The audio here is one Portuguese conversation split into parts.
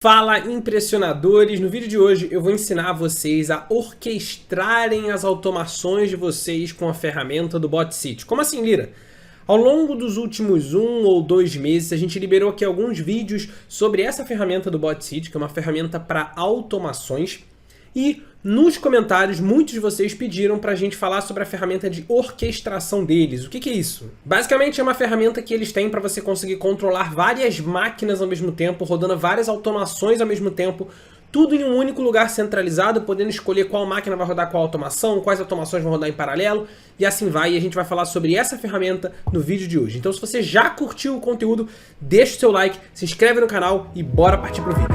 Fala, impressionadores! No vídeo de hoje eu vou ensinar vocês a orquestrarem as automações de vocês com a ferramenta do BotCity. Como assim, Lira? Ao longo dos últimos 1 ou 2 meses, a gente liberou aqui alguns vídeos sobre essa ferramenta do BotCity, que é uma ferramenta para automações. E nos comentários, muitos de vocês pediram para a gente falar sobre a ferramenta de orquestração deles. O que é isso? Basicamente é uma ferramenta que eles têm para você conseguir controlar várias máquinas ao mesmo tempo, rodando várias automações ao mesmo tempo, tudo em um único lugar centralizado, podendo escolher qual máquina vai rodar qual automação, quais automações vão rodar em paralelo, e assim vai. E a gente vai falar sobre essa ferramenta no vídeo de hoje. Então se você já curtiu o conteúdo, deixa o seu like, se inscreve no canal e bora partir pro vídeo.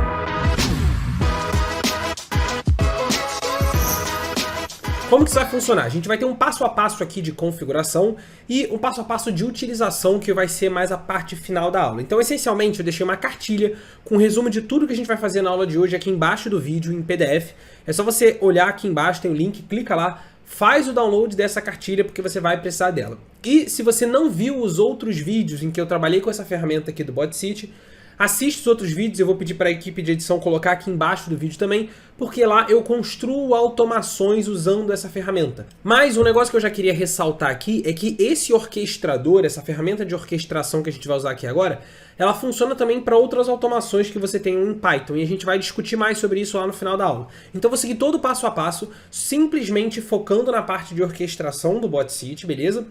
Como que isso vai funcionar? A gente vai ter um passo a passo aqui de configuração e um passo a passo de utilização, que vai ser mais a parte final da aula. Então, essencialmente, eu deixei uma cartilha com um resumo de tudo que a gente vai fazer na aula de hoje aqui embaixo do vídeo em PDF. É só você olhar aqui embaixo, tem o link, clica lá, faz o download dessa cartilha porque você vai precisar dela. E se você não viu os outros vídeos em que eu trabalhei com essa ferramenta aqui do BotCity, assiste os outros vídeos, eu vou pedir para a equipe de edição colocar aqui embaixo do vídeo também, porque lá eu construo automações usando essa ferramenta. Mas um negócio que eu já queria ressaltar aqui é que esse orquestrador, essa ferramenta de orquestração que a gente vai usar aqui agora, ela funciona também para outras automações que você tem em Python, e a gente vai discutir mais sobre isso lá no final da aula. Então eu vou seguir todo o passo a passo, simplesmente focando na parte de orquestração do BotCity, beleza?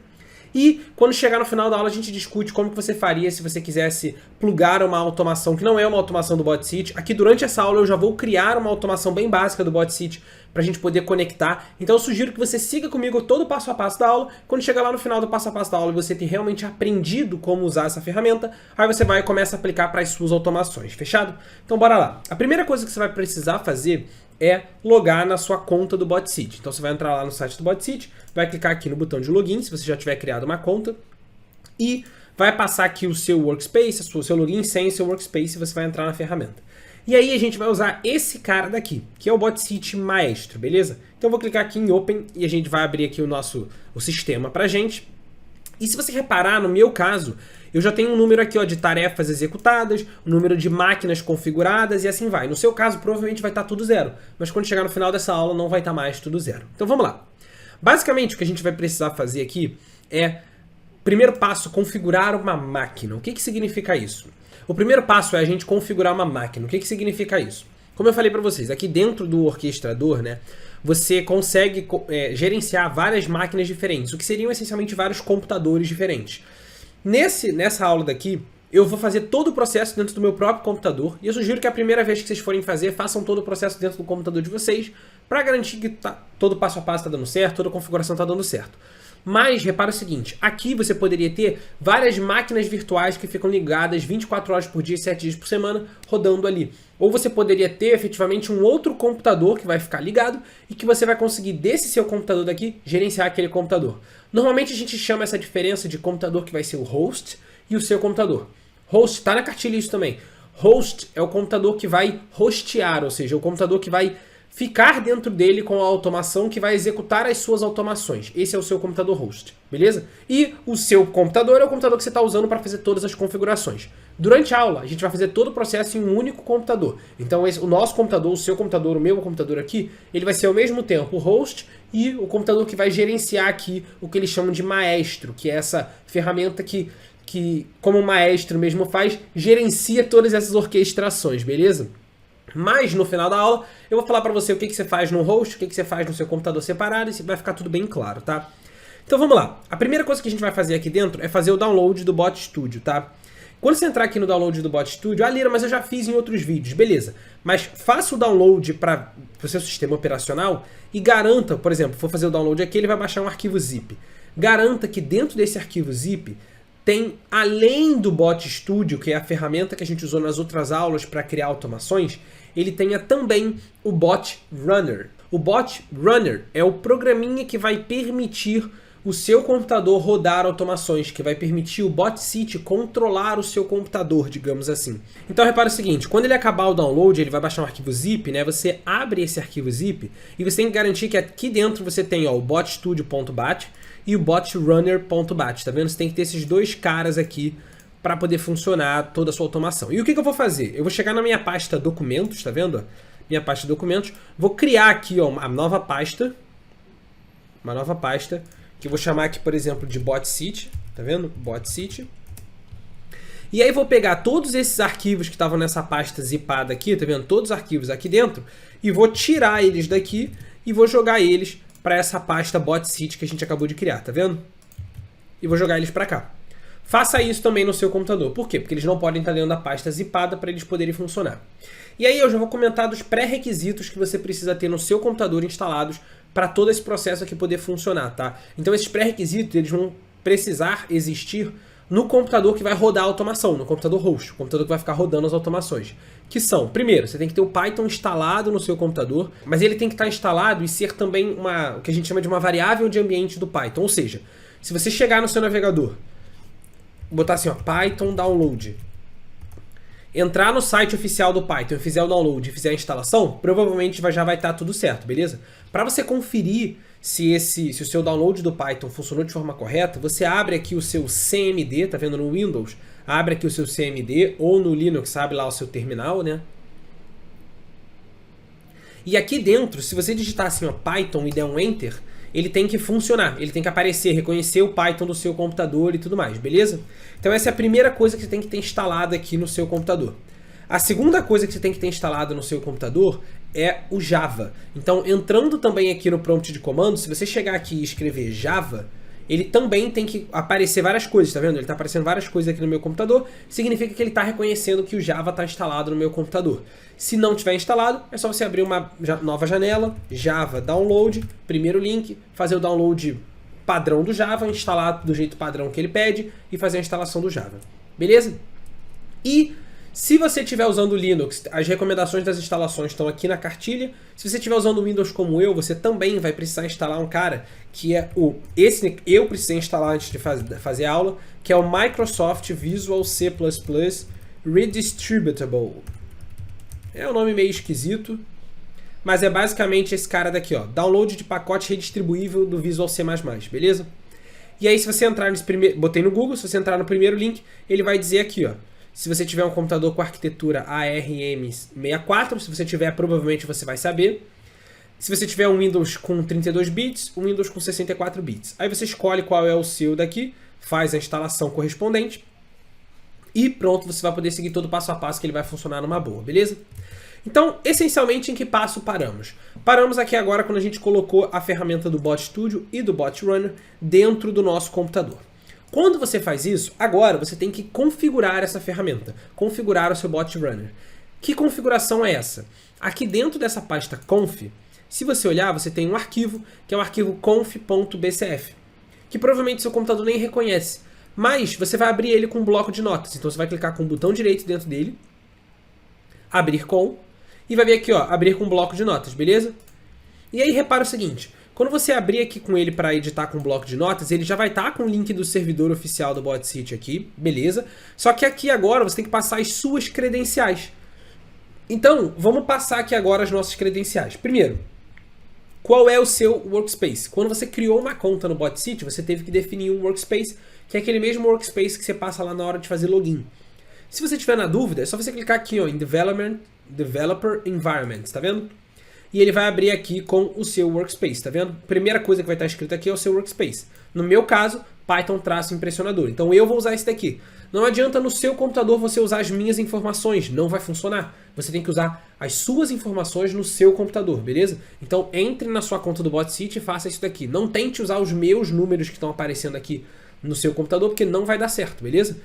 E quando chegar no final da aula a gente discute como que você faria se você quisesse plugar uma automação que não é uma automação do BotCity. Aqui durante essa aula eu já vou criar uma automação bem básica do BotCity para a gente poder conectar. Então eu sugiro que você siga comigo todo o passo a passo da aula. Quando chegar lá no final do passo a passo da aula e você ter realmente aprendido como usar essa ferramenta, aí você vai e começa a aplicar para as suas automações, fechado? Então bora lá. A primeira coisa que você vai precisar fazer é logar na sua conta do BotCity. Então você vai entrar lá no site do BotCity, vai clicar aqui no botão de login, se você já tiver criado uma conta, e vai passar aqui o seu workspace, o seu login sem o seu workspace, e você vai entrar na ferramenta. E aí a gente vai usar esse cara daqui, que é o BotCity Maestro, beleza? Então eu vou clicar aqui em Open e a gente vai abrir aqui o sistema pra gente. E se você reparar, no meu caso, eu já tenho um número aqui ó, de tarefas executadas, um número de máquinas configuradas e assim vai. No seu caso, provavelmente vai estar tudo zero, mas quando chegar no final dessa aula não vai estar mais tudo zero. Então vamos lá. Basicamente o que a gente vai precisar fazer aqui é, primeiro passo, configurar uma máquina. O que significa isso? O primeiro passo é a gente configurar uma máquina. O que significa isso? Como eu falei para vocês, aqui dentro do orquestrador, né, você consegue gerenciar várias máquinas diferentes, o que seriam essencialmente vários computadores diferentes. Nessa aula daqui, eu vou fazer todo o processo dentro do meu próprio computador, e eu sugiro que a primeira vez que vocês forem fazer, façam todo o processo dentro do computador de vocês, para garantir que todo passo a passo está dando certo, toda a configuração está dando certo. Mas repara o seguinte, aqui você poderia ter várias máquinas virtuais que ficam ligadas 24 horas por dia, 7 dias por semana, rodando ali. Ou você poderia ter efetivamente um outro computador que vai ficar ligado e que você vai conseguir desse seu computador daqui gerenciar aquele computador. Normalmente a gente chama essa diferença de computador que vai ser o host e o seu computador. Host, está na cartilha isso também. Host é o computador que vai hostear, ou seja, o computador que vai ficar dentro dele com a automação que vai executar as suas automações. Esse é o seu computador host, beleza? E o seu computador é o computador que você está usando para fazer todas as configurações. Durante a aula, a gente vai fazer todo o processo em um único computador. Então o nosso computador, o seu computador, o meu computador aqui, ele vai ser ao mesmo tempo o host e o computador que vai gerenciar aqui o que eles chamam de maestro, que é essa ferramenta que como o maestro mesmo faz, gerencia todas essas orquestrações, beleza? Mas no final da aula eu vou falar para você o que você faz no host, o que você faz no seu computador separado, e vai ficar tudo bem claro, tá? Então vamos lá. A primeira coisa que a gente vai fazer aqui dentro é fazer o download do Bot Studio, tá? Quando você entrar aqui no download do Bot Studio, Lira, mas eu já fiz em outros vídeos, beleza. Mas faça o download para o seu sistema operacional e garanta, por exemplo, for fazer o download aqui, ele vai baixar um arquivo zip. Garanta que dentro desse arquivo zip tem, além do Bot Studio, que é a ferramenta que a gente usou nas outras aulas para criar automações, ele tenha também o Bot Runner. O Bot Runner é o programinha que vai permitir o seu computador rodar automações, que vai permitir o BotCity controlar o seu computador, digamos assim. Então repara o seguinte, quando ele acabar o download, ele vai baixar um arquivo zip, né? Você abre esse arquivo zip e você tem que garantir que aqui dentro você tem ó, o botstudio.bat e o botrunner.bat, tá vendo? Você tem que ter esses dois caras aqui para poder funcionar toda a sua automação. E o que eu vou fazer? Eu vou chegar na minha pasta documentos, tá vendo? Minha pasta documentos, vou criar aqui ó, uma nova pasta, que eu vou chamar aqui, por exemplo, de BotCity, tá vendo? BotCity. E aí vou pegar todos esses arquivos que estavam nessa pasta zipada aqui, tá vendo? Todos os arquivos aqui dentro, e vou tirar eles daqui e vou jogar eles para essa pasta BotCity que a gente acabou de criar, tá vendo? E vou jogar eles para cá. Faça isso também no seu computador. Por quê? Porque eles não podem estar dentro da pasta zipada para eles poderem funcionar. E aí eu já vou comentar dos pré-requisitos que você precisa ter no seu computador instalados para todo esse processo aqui poder funcionar, tá? Então esses pré-requisitos eles vão precisar existir no computador que vai rodar a automação, no computador host, o computador que vai ficar rodando as automações. Que são, primeiro, você tem que ter o Python instalado no seu computador, mas ele tem que estar instalado e ser também o que a gente chama de uma variável de ambiente do Python. Ou seja, se você chegar no seu navegador, botar assim, ó, Python download, entrar no site oficial do Python e fizer o download e fizer a instalação, provavelmente já vai estar tudo certo, beleza? Para você conferir se o seu download do Python funcionou de forma correta, você abre aqui o seu CMD, tá vendo no Windows? Abre aqui o seu CMD, ou no Linux, abre lá o seu terminal, né? E aqui dentro, se você digitar assim, ó, Python e der um Enter, ele tem que funcionar, ele tem que aparecer, reconhecer o Python do seu computador e tudo mais, beleza? Então essa é a primeira coisa que você tem que ter instalada aqui no seu computador. A segunda coisa que você tem que ter instalada no seu computador é o Java. Então, entrando também aqui no prompt de comando, se você chegar aqui e escrever Java, ele também tem que aparecer várias coisas, tá vendo? Ele está aparecendo várias coisas aqui no meu computador, significa que ele está reconhecendo que o Java está instalado no meu computador. Se não tiver instalado, é só você abrir uma nova janela, Java Download, primeiro link, fazer o download padrão do Java, instalar do jeito padrão que ele pede e fazer a instalação do Java. Beleza? E se você estiver usando o Linux, as recomendações das instalações estão aqui na cartilha. Se você estiver usando o Windows como eu, você também vai precisar instalar um cara que é esse eu precisei instalar antes de fazer a aula, que é o Microsoft Visual C++ Redistributable. É um nome meio esquisito, mas é basicamente esse cara daqui, ó, download de pacote redistribuível do Visual C++, beleza? E aí se você entrar nesse primeiro, botei no Google, se você entrar no primeiro link, ele vai dizer aqui, ó, se você tiver um computador com arquitetura ARM64, se você tiver, provavelmente você vai saber. Se você tiver um Windows com 32 bits, um Windows com 64 bits. Aí você escolhe qual é o seu daqui, faz a instalação correspondente e pronto, você vai poder seguir todo o passo a passo que ele vai funcionar numa boa, beleza? Então, essencialmente, em que passo paramos? Paramos aqui agora quando a gente colocou a ferramenta do Bot Studio e do Bot Runner dentro do nosso computador. Quando você faz isso, agora você tem que configurar essa ferramenta, configurar o seu Bot Runner. Que configuração é essa? Aqui dentro dessa pasta conf, se você olhar, você tem um arquivo, que é o arquivo conf.bcf, que provavelmente seu computador nem reconhece, mas você vai abrir ele com um bloco de notas. Então você vai clicar com o botão direito dentro dele, abrir com, e vai ver aqui, ó, abrir com um bloco de notas, beleza? E aí repara o seguinte, quando você abrir aqui com ele para editar com um bloco de notas, ele já vai estar com o link do servidor oficial do BotCity aqui, beleza? Só que aqui agora você tem que passar as suas credenciais. Então, vamos passar aqui agora as nossas credenciais. Primeiro, qual é o seu workspace? Quando você criou uma conta no BotCity, você teve que definir um workspace, que é aquele mesmo workspace que você passa lá na hora de fazer login. Se você tiver na dúvida, é só você clicar aqui, ó, em Developer Environment, tá vendo? E ele vai abrir aqui com o seu workspace, tá vendo? Primeira coisa que vai estar escrito aqui é o seu workspace. No meu caso, Python-impressionador. Então eu vou usar esse daqui. Não adianta no seu computador você usar as minhas informações, não vai funcionar. Você tem que usar as suas informações no seu computador, beleza? Então entre na sua conta do BotCity e faça isso daqui. Não tente usar os meus números que estão aparecendo aqui no seu computador, porque não vai dar certo, beleza?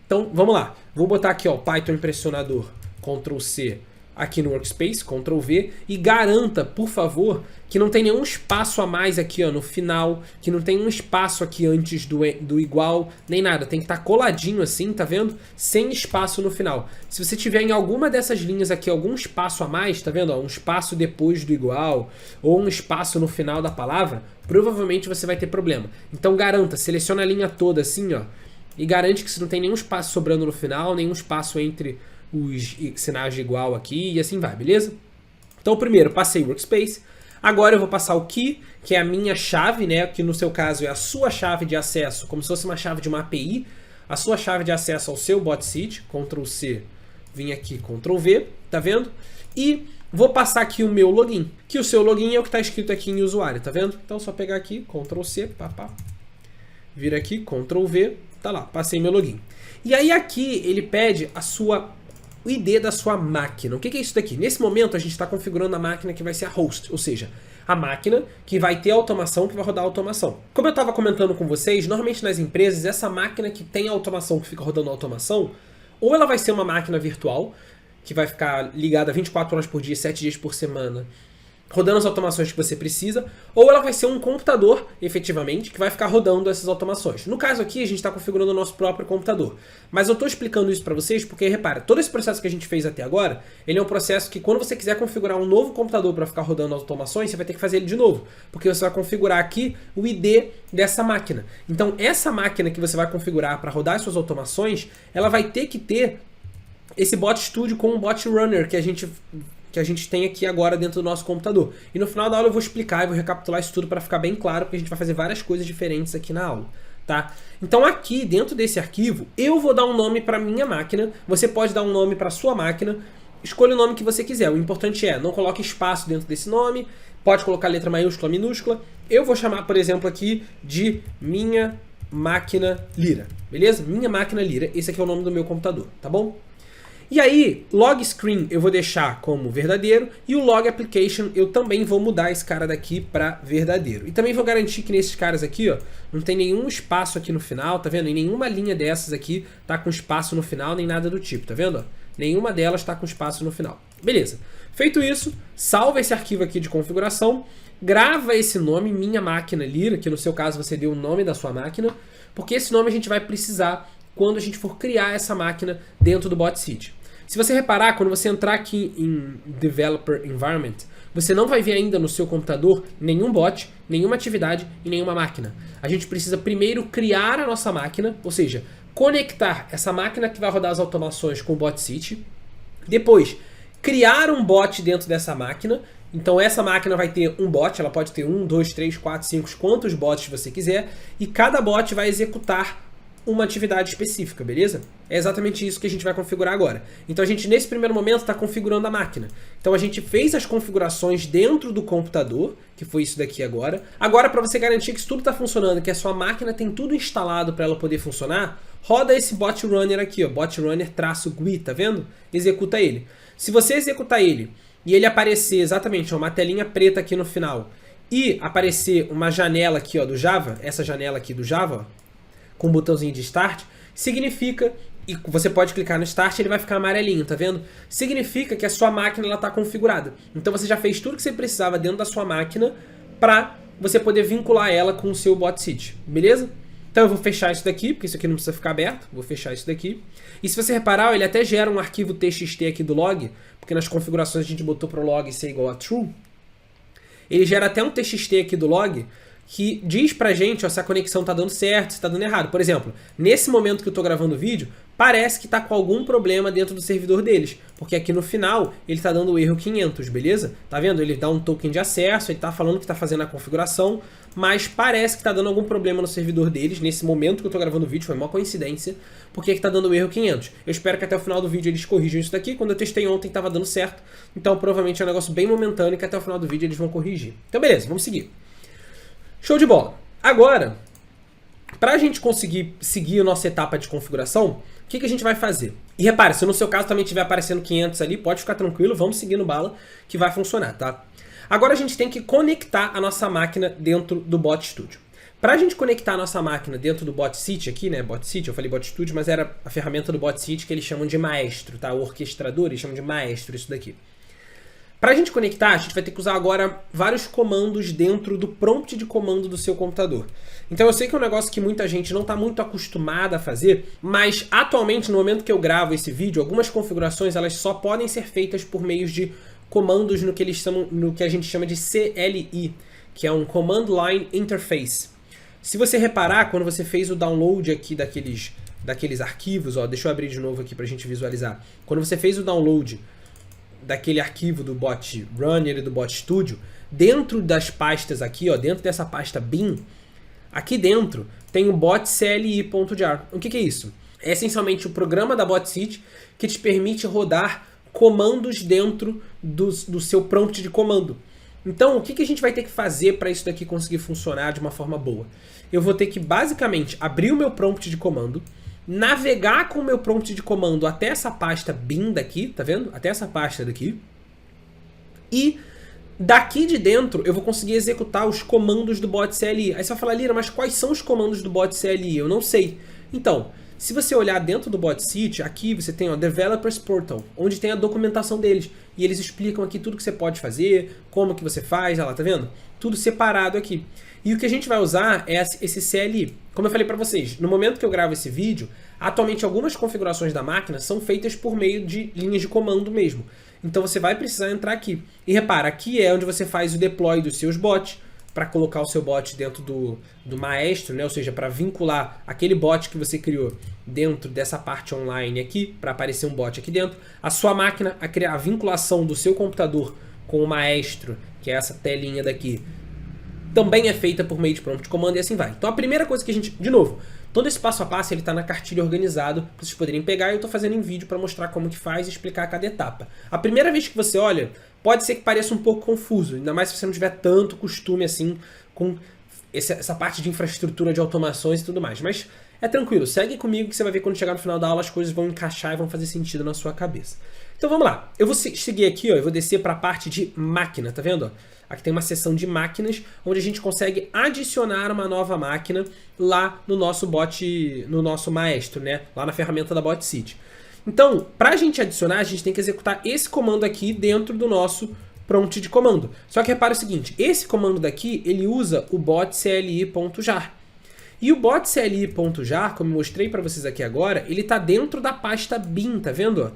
Então vamos lá. Vou botar aqui, ó, Python-impressionador, Ctrl+C, aqui no Workspace, Ctrl V, e garanta, por favor, que não tem nenhum espaço a mais aqui, ó, no final, que não tem um espaço aqui antes do igual, nem nada. Tem que estar coladinho assim, tá vendo? Sem espaço no final. Se você tiver em alguma dessas linhas aqui, algum espaço a mais, tá vendo? Ó, um espaço depois do igual, ou um espaço no final da palavra, provavelmente você vai ter problema. Então garanta, seleciona a linha toda assim, ó, e garante que você não tem nenhum espaço sobrando no final, nenhum espaço entre os sinais de igual aqui e assim vai, beleza? Então primeiro passei o workspace, agora eu vou passar o key, que é a minha chave, né, que no seu caso é a sua chave de acesso, como se fosse uma chave de uma API, a sua chave de acesso ao seu bot-seat, Ctrl C, vim aqui, Ctrl V, tá vendo? E vou passar aqui o meu login, que o seu login é o que está escrito aqui em usuário, tá vendo? Então, só pegar aqui, Ctrl C, vir aqui, Ctrl V, tá lá, passei meu login. E aí aqui ele pede o ID da sua máquina. O que é isso daqui? Nesse momento a gente está configurando a máquina que vai ser a host, ou seja, a máquina que vai ter automação, que vai rodar a automação. Como eu estava comentando com vocês, normalmente nas empresas, essa máquina que tem a automação, que fica rodando a automação, ou ela vai ser uma máquina virtual, que vai ficar ligada 24 horas por dia, 7 dias por semana, rodando as automações que você precisa, ou ela vai ser um computador, efetivamente, que vai ficar rodando essas automações. No caso aqui, a gente está configurando o nosso próprio computador. Mas eu estou explicando isso para vocês porque, repara, todo esse processo que a gente fez até agora, ele é um processo que quando você quiser configurar um novo computador para ficar rodando as automações, você vai ter que fazer ele de novo, porque você vai configurar aqui o ID dessa máquina. Então, essa máquina que você vai configurar para rodar as suas automações, ela vai ter que ter esse Bot Studio com um Bot Runner que a gente tem aqui agora dentro do nosso computador. E no final da aula eu vou explicar e vou recapitular isso tudo para ficar bem claro, porque a gente vai fazer várias coisas diferentes aqui na aula, tá? Então aqui dentro desse arquivo, eu vou dar um nome para minha máquina, você pode dar um nome para sua máquina, escolha o nome que você quiser. O importante é, não coloque espaço dentro desse nome, pode colocar letra maiúscula, minúscula. Eu vou chamar, por exemplo, aqui de minha máquina Lira, beleza? Minha máquina Lira, esse aqui é o nome do meu computador, tá bom? E aí, log screen eu vou deixar como verdadeiro e o log application eu também vou mudar esse cara daqui para verdadeiro. E também vou garantir que nesses caras aqui, ó, não tem nenhum espaço aqui no final, tá vendo? E nenhuma linha dessas aqui tá com espaço no final, nem nada do tipo, tá vendo? Ó? Nenhuma delas tá com espaço no final. Beleza. Feito isso, salva esse arquivo aqui de configuração, grava esse nome, minha máquina Lira, que no seu caso você deu o nome da sua máquina, porque esse nome a gente vai precisar quando a gente for criar essa máquina dentro do bot-seat. Se você reparar, quando você entrar aqui em Developer Environment, você não vai ver ainda no seu computador nenhum bot, nenhuma atividade e nenhuma máquina. A gente precisa primeiro criar a nossa máquina, ou seja, conectar essa máquina que vai rodar as automações com o bot-seat. Depois, criar um bot dentro dessa máquina. Então essa máquina vai ter um bot, ela pode ter 1, 2, 3, 4, 5, quantos bots você quiser. E cada bot vai executar uma atividade específica, beleza? É exatamente isso que a gente vai configurar agora. Então a gente nesse primeiro momento está configurando a máquina. Então a gente fez as configurações dentro do computador, que foi isso daqui agora. Agora para você garantir que isso tudo está funcionando, que a sua máquina tem tudo instalado para ela poder funcionar, roda esse bot runner aqui, ó, bot runner-GUI, tá vendo? Executa ele. Se você executar ele e ele aparecer exatamente uma telinha preta aqui no final e aparecer uma janela aqui, ó, do Java, essa janela aqui do Java, ó, com um botãozinho de Start, significa, e você pode clicar no Start e ele vai ficar amarelinho, tá vendo? Significa que a sua máquina está configurada. Então você já fez tudo que você precisava dentro da sua máquina para você poder vincular ela com o seu bot-seat, beleza? Então eu vou fechar isso daqui, porque isso aqui não precisa ficar aberto, vou fechar isso daqui. E se você reparar, ele até gera um arquivo txt aqui do log, porque nas configurações a gente botou para o log ser igual a true. Ele gera até um txt aqui do log, que diz pra gente ó, se a conexão tá dando certo, se tá dando errado. Por exemplo, nesse momento que eu tô gravando o vídeo, parece que tá com algum problema dentro do servidor deles, porque aqui no final ele tá dando o erro 500, beleza? Tá vendo? Ele dá um token de acesso, ele tá falando que tá fazendo a configuração, mas parece que tá dando algum problema no servidor deles, nesse momento que eu tô gravando o vídeo, foi uma coincidência, porque que tá dando o erro 500. Eu espero que até o final do vídeo eles corrijam isso daqui, quando eu testei ontem tava dando certo, então provavelmente é um negócio bem momentâneo que até o final do vídeo eles vão corrigir. Então beleza, vamos seguir. Show de bola. Agora, para a gente conseguir seguir a nossa etapa de configuração, o que a gente vai fazer? E repare, se no seu caso também estiver aparecendo 500 ali, pode ficar tranquilo, vamos seguir no bala que vai funcionar, tá? Agora a gente tem que conectar a nossa máquina dentro do Bot Studio. Para a gente conectar a nossa máquina dentro do bot-seat aqui, né? Bot-seat, eu falei Bot Studio, mas era a ferramenta do bot-seat que eles chamam de maestro, tá? O orquestrador, eles chamam de maestro isso daqui. Para a gente conectar, a gente vai ter que usar agora vários comandos dentro do prompt de comando do seu computador. Então eu sei que é um negócio que muita gente não está muito acostumada a fazer, mas atualmente, no momento que eu gravo esse vídeo, algumas configurações elas só podem ser feitas por meio de comandos no que a gente chama de CLI, que é um Command Line Interface. Se você reparar, quando você fez o download aqui daqueles arquivos, ó, deixa eu abrir de novo aqui para a gente visualizar. Quando você fez o download daquele arquivo do Bot Runner e do Bot Studio, dentro das pastas aqui, ó, dentro dessa pasta bin, aqui dentro tem o bot cli.jar. O que é isso? É essencialmente o programa da BotSeed que te permite rodar comandos dentro do seu prompt de comando. Então, o que a gente vai ter que fazer para isso daqui conseguir funcionar de uma forma boa? Eu vou ter que, basicamente, abrir o meu prompt de comando, navegar com o meu prompt de comando até essa pasta bin daqui, tá vendo? Até essa pasta daqui. E daqui de dentro eu vou conseguir executar os comandos do bot CLI. Aí você vai falar, Lira, mas quais são os comandos do bot CLI? Eu não sei. Então, se você olhar dentro do BotSeed, aqui você tem o Developers Portal, onde tem a documentação deles. E eles explicam aqui tudo que você pode fazer, como que você faz, olha lá, tá vendo? Tudo separado aqui. E o que a gente vai usar é esse CLI. Como eu falei para vocês, no momento que eu gravo esse vídeo, atualmente algumas configurações da máquina são feitas por meio de linhas de comando mesmo. Então você vai precisar entrar aqui. E repara, aqui é onde você faz o deploy dos seus bots, para colocar o seu bot dentro do Maestro, né? Ou seja, para vincular aquele bot que você criou dentro dessa parte online aqui, para aparecer um bot aqui dentro. A sua máquina, a vinculação do seu computador com o Maestro, que é essa telinha daqui, também é feita por meio de prompt de comando e assim vai. Então a primeira coisa que a gente, de novo, todo esse passo a passo ele está na cartilha organizado, para vocês poderem pegar, e eu estou fazendo em vídeo para mostrar como que faz e explicar cada etapa. A primeira vez que você olha, pode ser que pareça um pouco confuso, ainda mais se você não tiver tanto costume assim com essa parte de infraestrutura de automações e tudo mais. Mas é tranquilo, segue comigo que você vai ver quando chegar no final da aula as coisas vão encaixar e vão fazer sentido na sua cabeça. Então vamos lá, eu vou seguir aqui, ó, eu vou descer para a parte de máquina, tá vendo? Ó? Aqui tem uma seção de máquinas, onde a gente consegue adicionar uma nova máquina lá no nosso bot, no nosso Maestro, né? Lá na ferramenta da BotSeed. Então, para a gente adicionar, a gente tem que executar esse comando aqui dentro do nosso prompt de comando. Só que repara o seguinte, esse comando daqui, ele usa o botcli.jar. E o botcli.jar, como eu mostrei para vocês aqui agora, ele está dentro da pasta bin, tá vendo?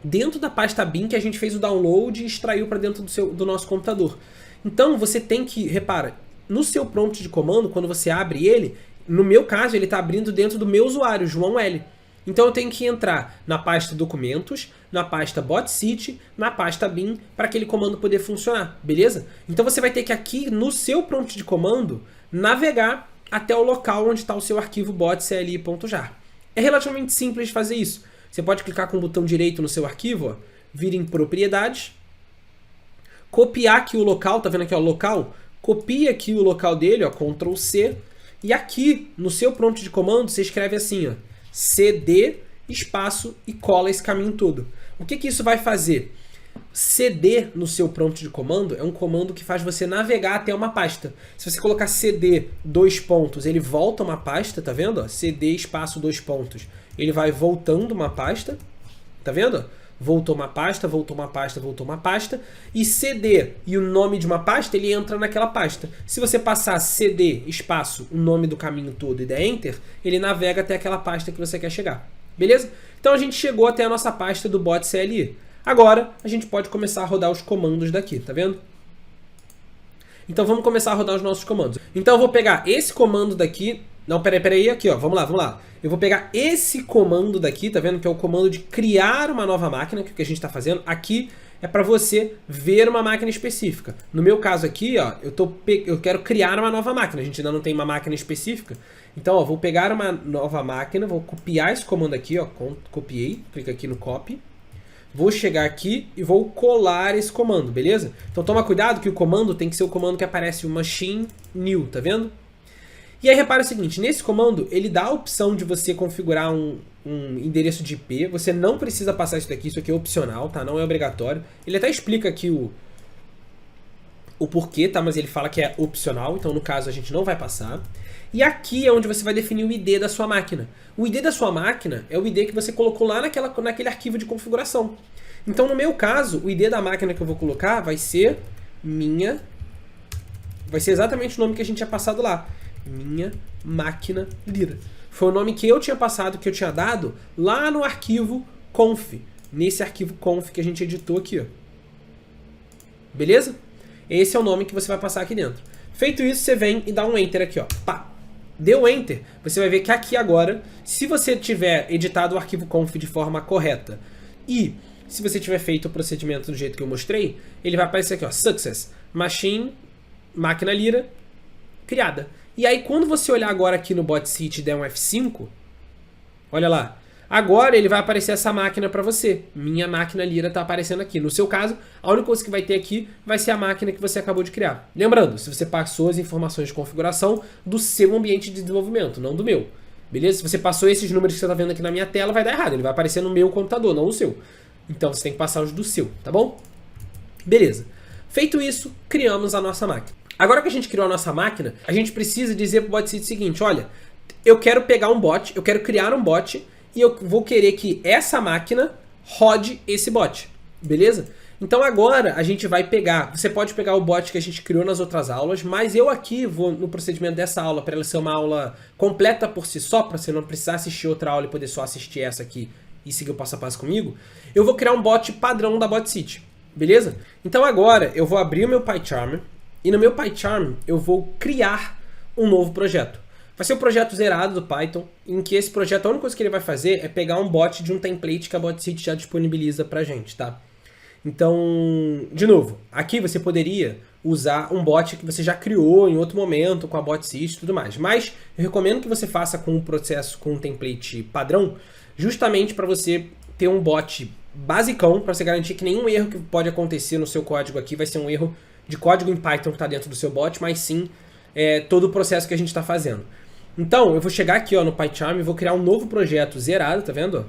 Dentro da pasta bin que a gente fez o download e extraiu para dentro do nosso computador. Então, você tem que, repara, no seu prompt de comando, quando você abre ele, no meu caso, ele está abrindo dentro do meu usuário, João L. Então eu tenho que entrar na pasta documentos, na pasta BotSeed, na pasta bin, para aquele comando poder funcionar, beleza? Então você vai ter que aqui no seu prompt de comando, navegar até o local onde está o seu arquivo botcli.jar. É relativamente simples de fazer isso. Você pode clicar com o botão direito no seu arquivo, ó, vir em propriedades, copiar aqui o local, tá vendo aqui ó, local? Copia aqui o local dele, ó, Ctrl C, e aqui no seu prompt de comando você escreve assim, ó, cd, espaço e cola esse caminho todo. O que isso vai fazer? cd no seu prompt de comando é um comando que faz você navegar até uma pasta. Se você colocar cd, dois pontos, ele volta uma pasta, tá vendo? Ó, cd, espaço, dois pontos. Ele vai voltando uma pasta, tá vendo? Voltou uma pasta, voltou uma pasta, voltou uma pasta. E cd e o nome de uma pasta, ele entra naquela pasta. Se você passar cd, espaço, o nome do caminho todo e der enter, ele navega até aquela pasta que você quer chegar. Beleza? Então a gente chegou até a nossa pasta do bot CLI. Agora a gente pode começar a rodar os comandos daqui, tá vendo? Então vamos começar a rodar os nossos comandos. Então eu vou pegar esse comando daqui. Não, peraí, aqui ó, vamos lá. Eu vou pegar esse comando daqui, tá vendo? Que é o comando de criar uma nova máquina, que é o que a gente está fazendo. Aqui é para você ver uma máquina específica. No meu caso aqui, ó, eu quero criar uma nova máquina. A gente ainda não tem uma máquina específica. Então, ó, vou pegar uma nova máquina, vou copiar esse comando aqui, ó, copiei, clica aqui no copy. Vou chegar aqui e vou colar esse comando, beleza? Então toma cuidado que o comando tem que ser o comando que aparece o machine new, tá vendo? E aí repara o seguinte, nesse comando ele dá a opção de você configurar um endereço de IP, você não precisa passar isso daqui é opcional, tá? Não é obrigatório. Ele até explica aqui o porquê, tá? Mas ele fala que é opcional, então no caso a gente não vai passar. E aqui é onde você vai definir o ID da sua máquina. O ID da sua máquina é o ID que você colocou lá naquele arquivo de configuração. Então no meu caso, o ID da máquina que eu vou colocar vai ser vai ser exatamente o nome que a gente tinha passado lá. Minha máquina Lira. Foi o nome que eu tinha passado, que eu tinha dado lá no arquivo conf. Nesse arquivo conf que a gente editou aqui, ó. Beleza? Esse é o nome que você vai passar aqui dentro. Feito isso, você vem e dá um enter aqui, ó. Pá! Deu enter, você vai ver que aqui agora, se você tiver editado o arquivo conf de forma correta e se você tiver feito o procedimento do jeito que eu mostrei, ele vai aparecer aqui, ó, success, machine, máquina Lira, criada. E aí quando você olhar agora aqui no BotSeed e der um F5, Olha lá. Agora ele vai aparecer essa máquina para você. Minha máquina Lira está aparecendo aqui. No seu caso, a única coisa que vai ter aqui vai ser a máquina que você acabou de criar. Lembrando, se você passou as informações de configuração do seu ambiente de desenvolvimento, não do meu. Beleza? Se você passou esses números que você está vendo aqui na minha tela, vai dar errado. Ele vai aparecer no meu computador, não no seu. Então você tem que passar os do seu, tá bom? Beleza. Feito isso, criamos a nossa máquina. Agora que a gente criou a nossa máquina, a gente precisa dizer para o BotSeed o seguinte, olha, eu quero pegar um bot, eu quero criar um bot e eu vou querer que essa máquina rode esse bot, beleza? Então agora a gente vai pegar, você pode pegar o bot que a gente criou nas outras aulas, mas eu aqui vou no procedimento dessa aula, para ela ser uma aula completa por si só, para você não precisar assistir outra aula e poder só assistir essa aqui e seguir o passo a passo comigo, eu vou criar um bot padrão da BotSeed, beleza? Então agora eu vou abrir o meu PyCharm e no meu PyCharm eu vou criar um novo projeto. Vai ser um projeto zerado do Python, em que esse projeto, a única coisa que ele vai fazer é pegar um bot de um template que a BotSeed já disponibiliza pra gente, tá? Então, de novo, aqui você poderia usar um bot que você já criou em outro momento com a BotSeed e tudo mais. Mas eu recomendo que você faça com um processo, com um template padrão, justamente para você ter um bot basicão, para você garantir que nenhum erro que pode acontecer no seu código aqui vai ser um erro de código em Python que está dentro do seu bot, mas sim todo o processo que a gente está fazendo. Então, eu vou chegar aqui ó, no PyCharm e vou criar um novo projeto zerado, tá vendo?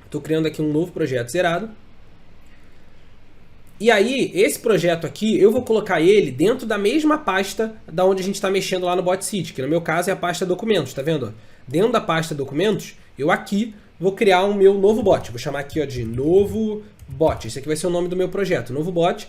Estou criando aqui um novo projeto zerado. E aí, esse projeto aqui, eu vou colocar ele dentro da mesma pasta da onde a gente está mexendo lá no BotSeed, que no meu caso é a pasta documentos, tá vendo? Dentro da pasta documentos, eu aqui vou criar um meu novo bot. Vou chamar aqui ó, de novo bot. Esse aqui vai ser o nome do meu projeto, novo bot.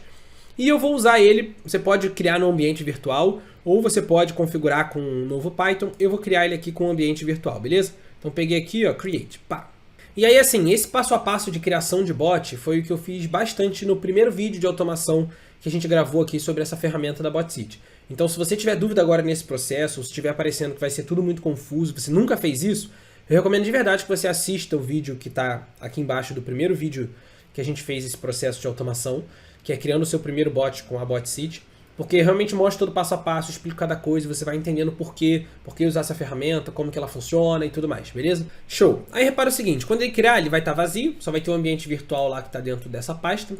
E eu vou usar ele, você pode criar no ambiente virtual, ou você pode configurar com um novo Python. Eu vou criar ele aqui com um ambiente virtual, beleza? Então peguei aqui, ó, create, pá. E aí assim, esse passo a passo de criação de bot foi o que eu fiz bastante no primeiro vídeo de automação que a gente gravou aqui sobre essa ferramenta da BotSeed. Então se você tiver dúvida agora nesse processo, ou se estiver aparecendo que vai ser tudo muito confuso, você nunca fez isso, eu recomendo de verdade que você assista o vídeo que está aqui embaixo do primeiro vídeo que a gente fez esse processo de automação, que é criando o seu primeiro bot com a BotSeed, porque realmente mostra todo passo a passo, explica cada coisa, você vai entendendo por que usar essa ferramenta, como que ela funciona e tudo mais, beleza? Show! Aí repara o seguinte, quando ele criar, ele vai estar vazio, só vai ter um ambiente virtual lá que está dentro dessa pasta.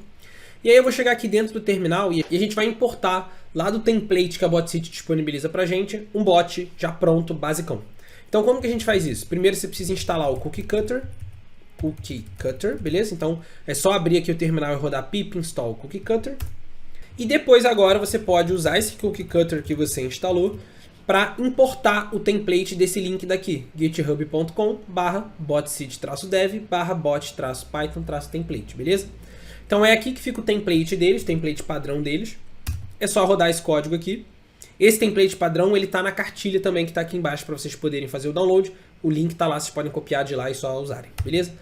E aí eu vou chegar aqui dentro do terminal e a gente vai importar lá do template que a BotSeed disponibiliza pra gente, um bot já pronto, basicão. Então como que a gente faz isso? Primeiro você precisa instalar o Cookie Cutter, beleza? Então é só abrir aqui o terminal e rodar pip install Cookie Cutter. E depois agora você pode usar esse Cookie Cutter que você instalou para importar o template desse link daqui, github.com/botseed-dev/bot-python-template, beleza? Então é aqui que fica o template deles, o template padrão deles. É só rodar esse código aqui. Esse template padrão ele está na cartilha também que está aqui embaixo para vocês poderem fazer o download. O link está lá, vocês podem copiar de lá e só usarem, beleza?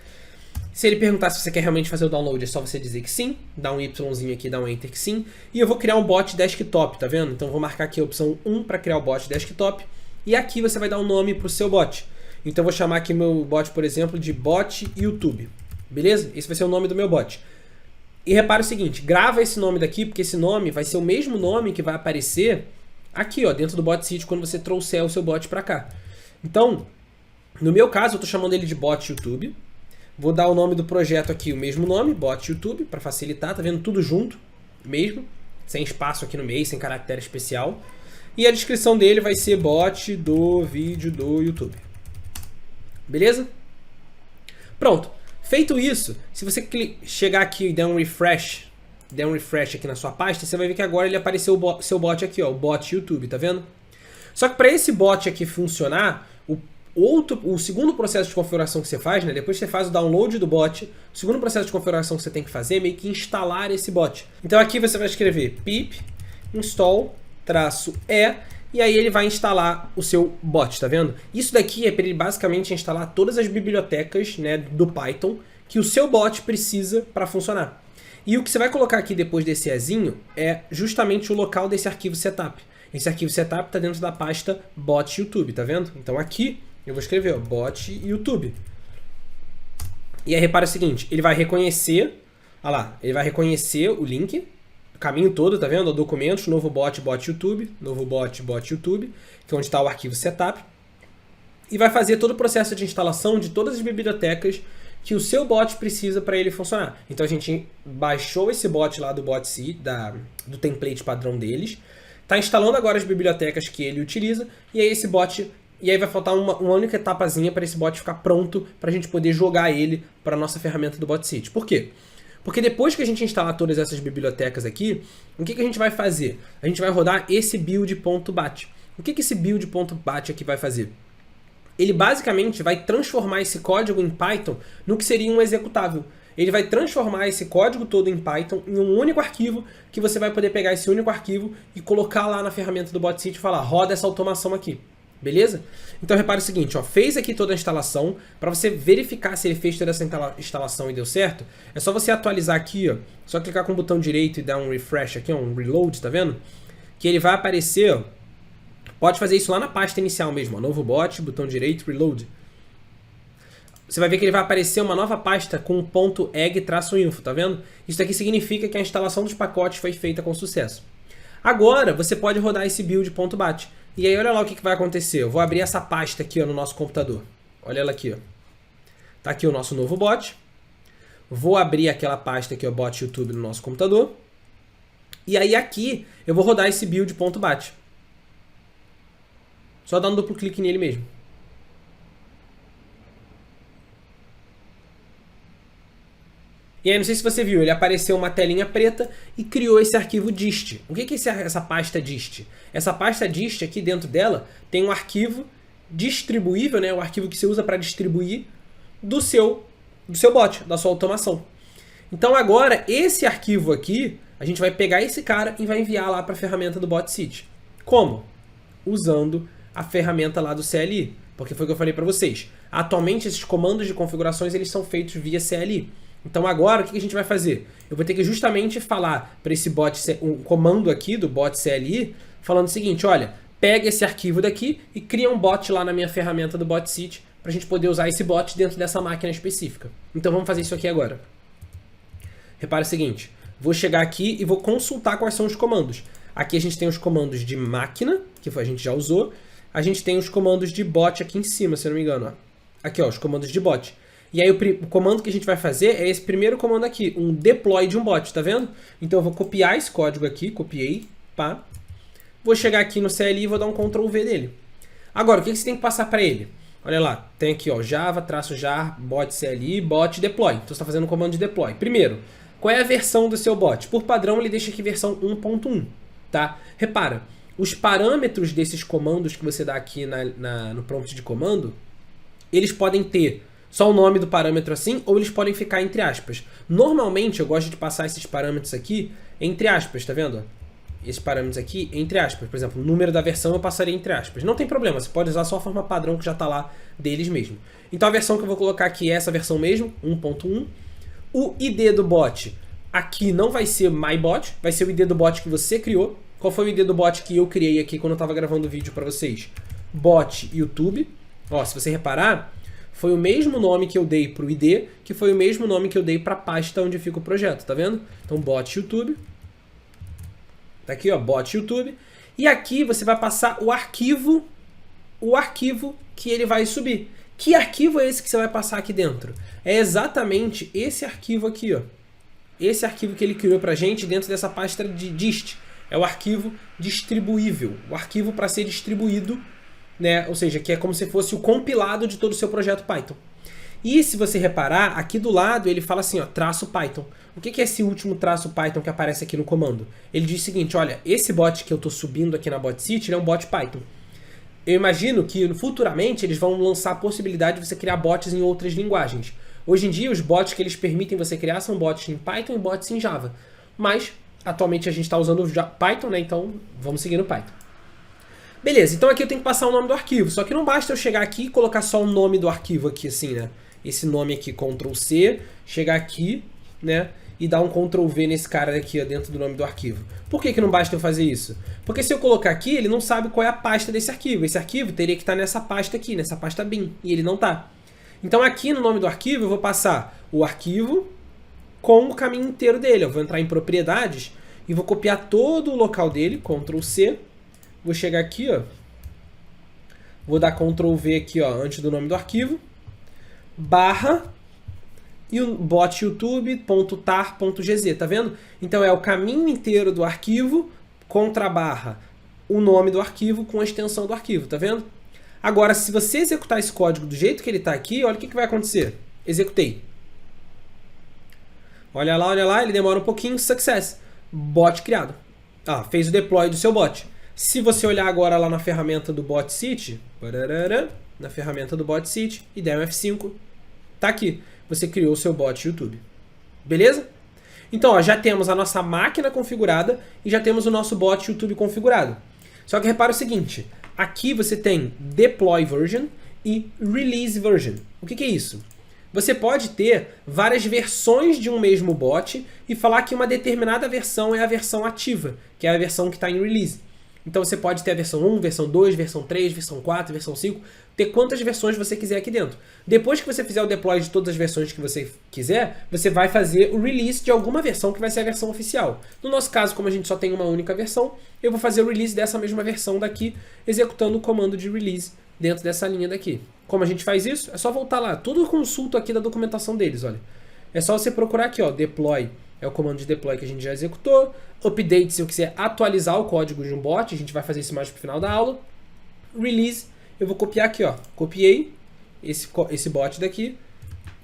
Se ele perguntar se você quer realmente fazer o download, é só você dizer que sim, dá um Yzinho aqui, dá um Enter que sim. E eu vou criar um bot desktop, tá vendo? Então eu vou marcar aqui a opção 1 para criar o bot desktop. E aqui você vai dar um nome para o seu bot. Então eu vou chamar aqui meu bot, por exemplo, de bot YouTube, beleza? Esse vai ser o nome do meu bot. E repara o seguinte, grava esse nome daqui, porque esse nome vai ser o mesmo nome que vai aparecer aqui, ó, dentro do BotSeed quando você trouxer o seu bot para cá. Então, no meu caso, eu estou chamando ele de bot YouTube. Vou dar o nome do projeto aqui, o mesmo nome, bot YouTube, para facilitar, tá vendo? Tudo junto, mesmo, sem espaço aqui no meio, sem caractere especial. E a descrição dele vai ser bot do vídeo do YouTube. Beleza? Pronto. Feito isso, se você chegar aqui e der um refresh aqui na sua pasta, você vai ver que agora ele apareceu o seu bot aqui, ó, o bot YouTube, tá vendo? Só que para esse bot aqui funcionar, o segundo processo de configuração que você faz, né, depois que você faz o download do bot, o segundo processo de configuração que você tem que fazer é meio que instalar esse bot. Então aqui você vai escrever pip install -e e aí ele vai instalar o seu bot, tá vendo? Isso daqui é para ele basicamente instalar todas as bibliotecas, né, do Python que o seu bot precisa para funcionar. E o que você vai colocar aqui depois desse ezinho é justamente o local desse arquivo setup. Esse arquivo setup está dentro da pasta bot YouTube, tá vendo? Então aqui eu vou escrever ó, bot YouTube. E aí repara o seguinte, ele vai reconhecer, olha lá, ele vai reconhecer o link, o caminho todo, tá vendo? Documentos, novo bot, bot YouTube, novo bot, bot YouTube, que é onde está o arquivo setup. e vai fazer todo o processo de instalação de todas as bibliotecas que o seu bot precisa para ele funcionar. Então a gente baixou esse bot lá do bot.c, do template padrão deles, está instalando agora as bibliotecas que ele utiliza, e aí esse bot, e aí vai faltar uma única etapazinha para esse bot ficar pronto para a gente poder jogar ele para a nossa ferramenta do bot.city. Por quê? Porque depois que a gente instalar todas essas bibliotecas aqui, o que a gente vai fazer? A gente vai rodar esse build.bat. O que esse build.bat aqui vai fazer? Ele basicamente vai transformar esse código em Python no que seria um executável. Ele vai transformar esse código todo em Python em um único arquivo, que você vai poder pegar esse único arquivo e colocar lá na ferramenta do bot.city e falar, roda essa automação aqui. Beleza? Então repare o seguinte, ó, fez aqui toda a instalação. Para você verificar se ele fez toda essa instalação e deu certo, é só você atualizar aqui, ó, só clicar com o botão direito e dar um refresh aqui, ó, um reload, tá vendo? Que ele vai aparecer, ó, pode fazer isso lá na pasta inicial mesmo, ó, novo bot, botão direito, reload. Você vai ver que ele vai aparecer uma nova pasta com .egg-info, tá vendo? Isso aqui significa que a instalação dos pacotes foi feita com sucesso. Agora, você pode rodar esse build.bat. E aí, olha lá o que vai acontecer. Eu vou abrir essa pasta aqui, ó, no nosso computador. Olha ela aqui, ó. Tá aqui o nosso novo bot. Vou abrir aquela pasta aqui, o bot YouTube, no nosso computador. E aí aqui, eu vou rodar esse build.bat. Só dar um duplo clique nele mesmo. E aí, não sei se você viu, ele apareceu uma telinha preta e criou esse arquivo dist. O que é essa pasta dist? Essa pasta dist, aqui dentro dela, tem um arquivo distribuível, né? O arquivo que você usa para distribuir do seu bot, da sua automação. Então agora, esse arquivo aqui, a gente vai pegar esse cara e vai enviar lá para a ferramenta do bot.city. Como? Usando a ferramenta lá do CLI. Porque foi o que eu falei para vocês. Atualmente, esses comandos de configurações, eles são feitos via CLI. Então agora, o que a gente vai fazer? Eu vou ter que justamente falar para esse bot, um comando aqui do bot CLI, falando o seguinte, olha, pega esse arquivo daqui e cria um bot lá na minha ferramenta do bot.city para a gente poder usar esse bot dentro dessa máquina específica. Então vamos fazer isso aqui agora. Repara o seguinte, vou chegar aqui e vou consultar quais são os comandos. Aqui a gente tem os comandos de máquina, que a gente já usou. A gente tem os comandos de bot aqui em cima, se eu não me engano. Ó. Aqui, ó, os comandos de bot. E aí o comando que a gente vai fazer é esse primeiro comando aqui, um deploy de um bot, tá vendo? Então eu vou copiar esse código aqui, copiei, pá. Vou chegar aqui no CLI e vou dar um Ctrl V dele. Agora, o que você tem que passar para ele? Olha lá, tem aqui, ó, java-jar, bot CLI, bot deploy. Então você está fazendo um comando de deploy. Primeiro, qual é a versão do seu bot? Por padrão, ele deixa aqui versão 1.1, tá? Repara, os parâmetros desses comandos que você dá aqui no prompt de comando, eles podem ter só o nome do parâmetro assim, ou eles podem ficar entre aspas. Normalmente, eu gosto de passar esses parâmetros aqui entre aspas, tá vendo? Esses parâmetros aqui entre aspas. Por exemplo, o número da versão eu passaria entre aspas. Não tem problema, você pode usar só a forma padrão que já está lá deles mesmo. Então a versão que eu vou colocar aqui é essa versão mesmo, 1.1. O ID do bot aqui não vai ser MyBot, vai ser o ID do bot que você criou. Qual foi o ID do bot que eu criei aqui quando eu estava gravando o vídeo para vocês? Bot YouTube. Ó, se você reparar, foi o mesmo nome que eu dei para o ID, que foi o mesmo nome que eu dei para a pasta onde fica o projeto, tá vendo? Então, bot YouTube. Tá aqui, ó, bot YouTube. E aqui você vai passar o arquivo que ele vai subir. Que arquivo é esse que você vai passar aqui dentro? É exatamente esse arquivo aqui, ó. Esse arquivo que ele criou pra gente dentro dessa pasta de dist. É o arquivo distribuível, o arquivo para ser distribuído, né? Ou seja, que é como se fosse o compilado de todo o seu projeto Python. E se você reparar, aqui do lado ele fala assim, ó, traço Python. O que é esse último traço Python que aparece aqui no comando? Ele diz o seguinte, olha, esse bot que eu estou subindo aqui na bot.city é um bot Python. Eu imagino que futuramente eles vão lançar a possibilidade de você criar bots em outras linguagens. Hoje em dia os bots que eles permitem você criar são bots em Python e bots em Java. Mas atualmente a gente está usando Python, né? Então vamos seguir no Python. Beleza, então aqui eu tenho que passar o nome do arquivo. Só que não basta eu chegar aqui e colocar só o nome do arquivo aqui assim, né? Esse nome aqui, Ctrl C, chegar aqui, né? E dar um Ctrl V nesse cara aqui, ó, dentro do nome do arquivo. Por que não basta eu fazer isso? Porque se eu colocar aqui, ele não sabe qual é a pasta desse arquivo. Esse arquivo teria que estar nessa pasta aqui, nessa pasta bin, e ele não está. Então aqui no nome do arquivo eu vou passar o arquivo com o caminho inteiro dele. Eu vou entrar em propriedades e vou copiar todo o local dele, Ctrl C. Vou chegar aqui, ó, Vou dar Ctrl V aqui, ó, antes do nome do arquivo. Barra e o bot youtube.tar.gz, tá vendo? Então é o caminho inteiro do arquivo contra a barra o nome do arquivo com a extensão do arquivo, tá vendo? Agora, se você executar esse código do jeito que ele está aqui, olha o que vai acontecer. Executei. Olha lá, ele demora um pouquinho, success. Bot criado. Ah, fez o deploy do seu bot. Se você olhar agora lá na ferramenta do BotCity, na ferramenta do BotCity e der um F5, tá aqui. Você criou o seu bot YouTube. Beleza? Então, ó, já temos a nossa máquina configurada e já temos o nosso bot YouTube configurado. Só que repara o seguinte, aqui você tem Deploy Version e Release Version. O que é isso? Você pode ter várias versões de um mesmo bot e falar que uma determinada versão é a versão ativa, que é a versão que está em release. Então você pode ter a versão 1, versão 2, versão 3, versão 4, versão 5, ter quantas versões você quiser aqui dentro. Depois que você fizer o deploy de todas as versões que você quiser, você vai fazer o release de alguma versão que vai ser a versão oficial. No nosso caso, como a gente só tem uma única versão, eu vou fazer o release dessa mesma versão daqui, executando o comando de release dentro dessa linha daqui. Como a gente faz isso? É só voltar lá. Tudo eu consulto aqui da documentação deles, olha. É só você procurar aqui, ó, deploy. É o comando de deploy que a gente já executou. Update, se eu quiser atualizar o código de um bot, a gente vai fazer isso mais pro final da aula. Release, eu vou copiar aqui, ó. Copiei esse bot daqui.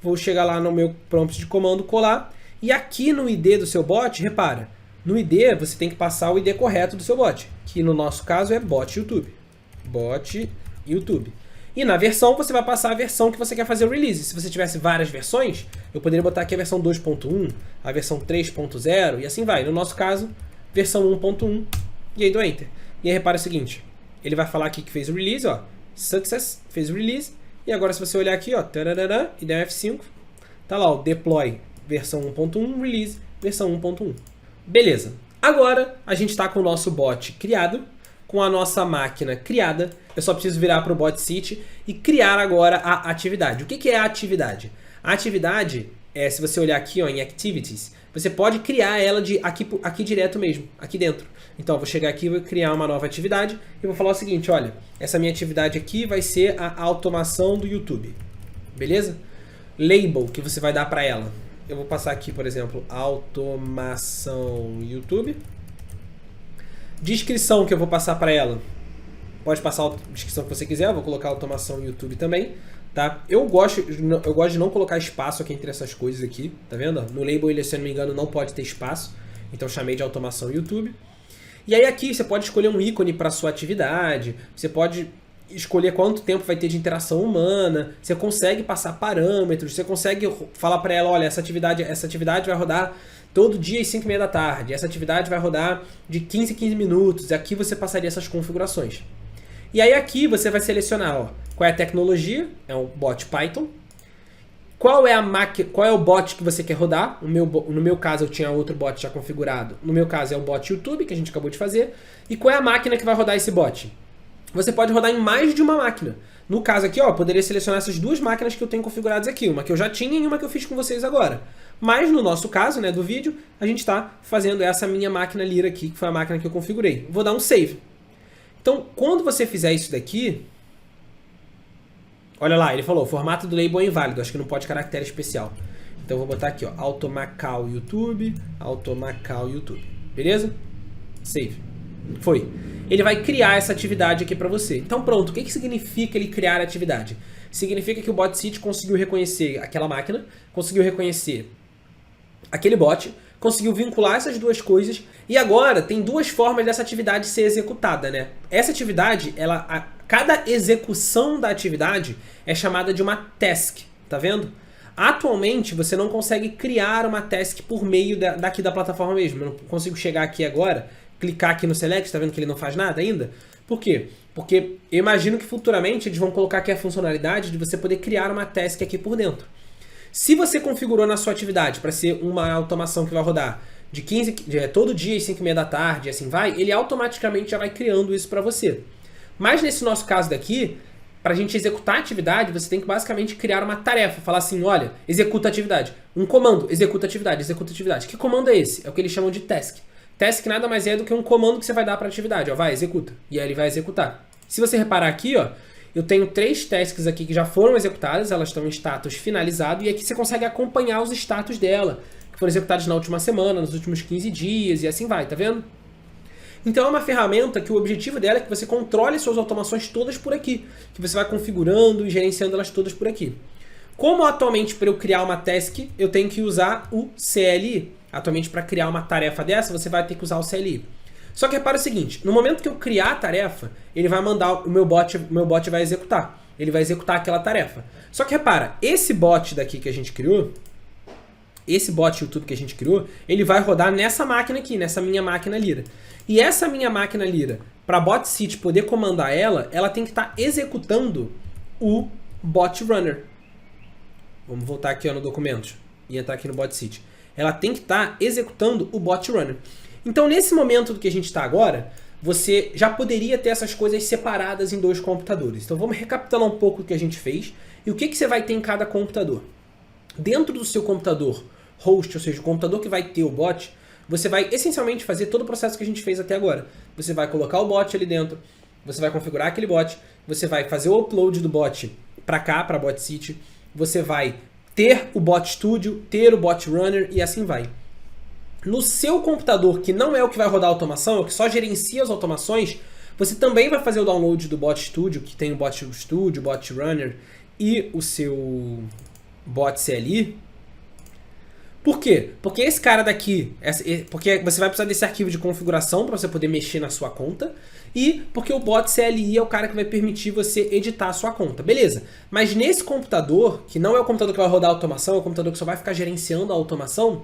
Vou chegar lá no meu prompt de comando, colar. E aqui no ID do seu bot, repara. No ID, você tem que passar o ID correto do seu bot. Que no nosso caso é bot YouTube. Bot YouTube. E na versão, você vai passar a versão que você quer fazer o release. Se você tivesse várias versões, eu poderia botar aqui a versão 2.1, a versão 3.0 e assim vai. No nosso caso, versão 1.1 e aí do Enter. E aí repara o seguinte, ele vai falar aqui que fez o release, ó, success, fez o release. E agora se você olhar aqui, ó, tararara, e der F5, tá lá o deploy versão 1.1, release versão 1.1. Beleza. Agora a gente está com o nosso bot criado, com a nossa máquina criada. Eu só preciso virar para o BotCity e criar agora a atividade. O que é a atividade? A atividade, se você olhar aqui, ó, em Activities, você pode criar ela de aqui direto mesmo, aqui dentro. Então eu vou chegar aqui e vou criar uma nova atividade e vou falar o seguinte, olha, essa minha atividade aqui vai ser a automação do YouTube. Beleza? Label que você vai dar para ela. Eu vou passar aqui, por exemplo, automação YouTube. Descrição que eu vou passar para ela. Pode passar a descrição que você quiser, eu vou colocar automação YouTube também, tá? Eu gosto de não colocar espaço aqui entre essas coisas aqui, tá vendo? No label, ele, se eu não me engano, não pode ter espaço, então eu chamei de automação YouTube. E aí aqui você pode escolher um ícone para sua atividade, você pode escolher quanto tempo vai ter de interação humana, você consegue passar parâmetros, você consegue falar para ela, olha, essa atividade vai rodar todo dia às 5h30 da tarde, essa atividade vai rodar de 15 em 15 minutos, e aqui você passaria essas configurações. E aí aqui você vai selecionar, ó, qual é a tecnologia, é um bot Python, qual é o bot que você quer rodar. No meu caso eu tinha outro bot já configurado, no meu caso é o bot YouTube que a gente acabou de fazer, e qual é a máquina que vai rodar esse bot. Você pode rodar em mais de uma máquina. No caso aqui, ó, eu poderia selecionar essas duas máquinas que eu tenho configuradas aqui, uma que eu já tinha e uma que eu fiz com vocês agora. Mas no nosso caso, né, do vídeo, a gente está fazendo essa minha máquina Lira aqui, que foi a máquina que eu configurei. Vou dar um save. Então, quando você fizer isso daqui, olha lá, ele falou, o formato do label é inválido, acho que não pode caractere especial. Então eu vou botar aqui, ó, automacal YouTube, beleza? Save. Foi. Ele vai criar essa atividade aqui para você. Então pronto, o que significa ele criar a atividade? Significa que o BotCity conseguiu reconhecer aquela máquina, conseguiu reconhecer aquele bot, conseguiu vincular essas duas coisas e agora tem duas formas dessa atividade ser executada, né? Essa atividade, cada execução da atividade é chamada de uma task, tá vendo? Atualmente você não consegue criar uma task por meio daqui da plataforma mesmo. Eu não consigo chegar aqui agora, clicar aqui no select, tá vendo que ele não faz nada ainda? Por quê? Porque eu imagino que futuramente eles vão colocar aqui a funcionalidade de você poder criar uma task aqui por dentro. Se você configurou na sua atividade para ser uma automação que vai rodar todo dia às 5h30 da tarde, e assim vai, ele automaticamente já vai criando isso para você. Mas nesse nosso caso daqui, para a gente executar a atividade, você tem que basicamente criar uma tarefa, falar assim, olha, executa a atividade. Um comando, executa a atividade, executa a atividade. Que comando é esse? É o que eles chamam de task. Task nada mais é do que um comando que você vai dar para a atividade. Ó, vai, executa. E aí ele vai executar. Se você reparar aqui, ó, eu tenho 3 tasks aqui que já foram executadas, elas estão em status finalizado, e aqui você consegue acompanhar os status dela, que foram executados na última semana, nos últimos 15 dias, e assim vai, tá vendo? Então é uma ferramenta que o objetivo dela é que você controle suas automações todas por aqui, que você vai configurando e gerenciando elas todas por aqui. Como atualmente para eu criar uma task, eu tenho que usar o CLI. Atualmente para criar uma tarefa dessa, você vai ter que usar o CLI. Só que repara o seguinte, no momento que eu criar a tarefa, ele vai mandar, o meu bot vai executar. Ele vai executar aquela tarefa. Só que repara, esse bot daqui que a gente criou, esse bot YouTube que a gente criou, ele vai rodar nessa máquina aqui, nessa minha máquina Lira. E essa minha máquina Lira, para a BotSeat poder comandar ela tem que estar executando o bot runner. Vamos voltar aqui ó, no documento e entrar aqui no BotSeat. Ela tem que estar executando o bot runner. Então, nesse momento do que a gente está agora, você já poderia ter essas coisas separadas em 2 computadores. Então, vamos recapitular um pouco o que a gente fez e o que você vai ter em cada computador. Dentro do seu computador host, ou seja, o computador que vai ter o bot, você vai essencialmente fazer todo o processo que a gente fez até agora. Você vai colocar o bot ali dentro, você vai configurar aquele bot, você vai fazer o upload do bot para cá, para a BotSeat, você vai ter o Bot Studio, ter o Bot Runner e assim vai. No seu computador, que não é o que vai rodar a automação, é o que só gerencia as automações, você também vai fazer o download do Bot Studio, que tem o Bot Studio, o Bot Runner e o seu Bot CLI. Por quê? Porque esse cara daqui, porque você vai precisar desse arquivo de configuração para você poder mexer na sua conta, e porque o Bot CLI é o cara que vai permitir você editar a sua conta. Beleza, mas nesse computador, que não é o computador que vai rodar a automação, é o computador que só vai ficar gerenciando a automação,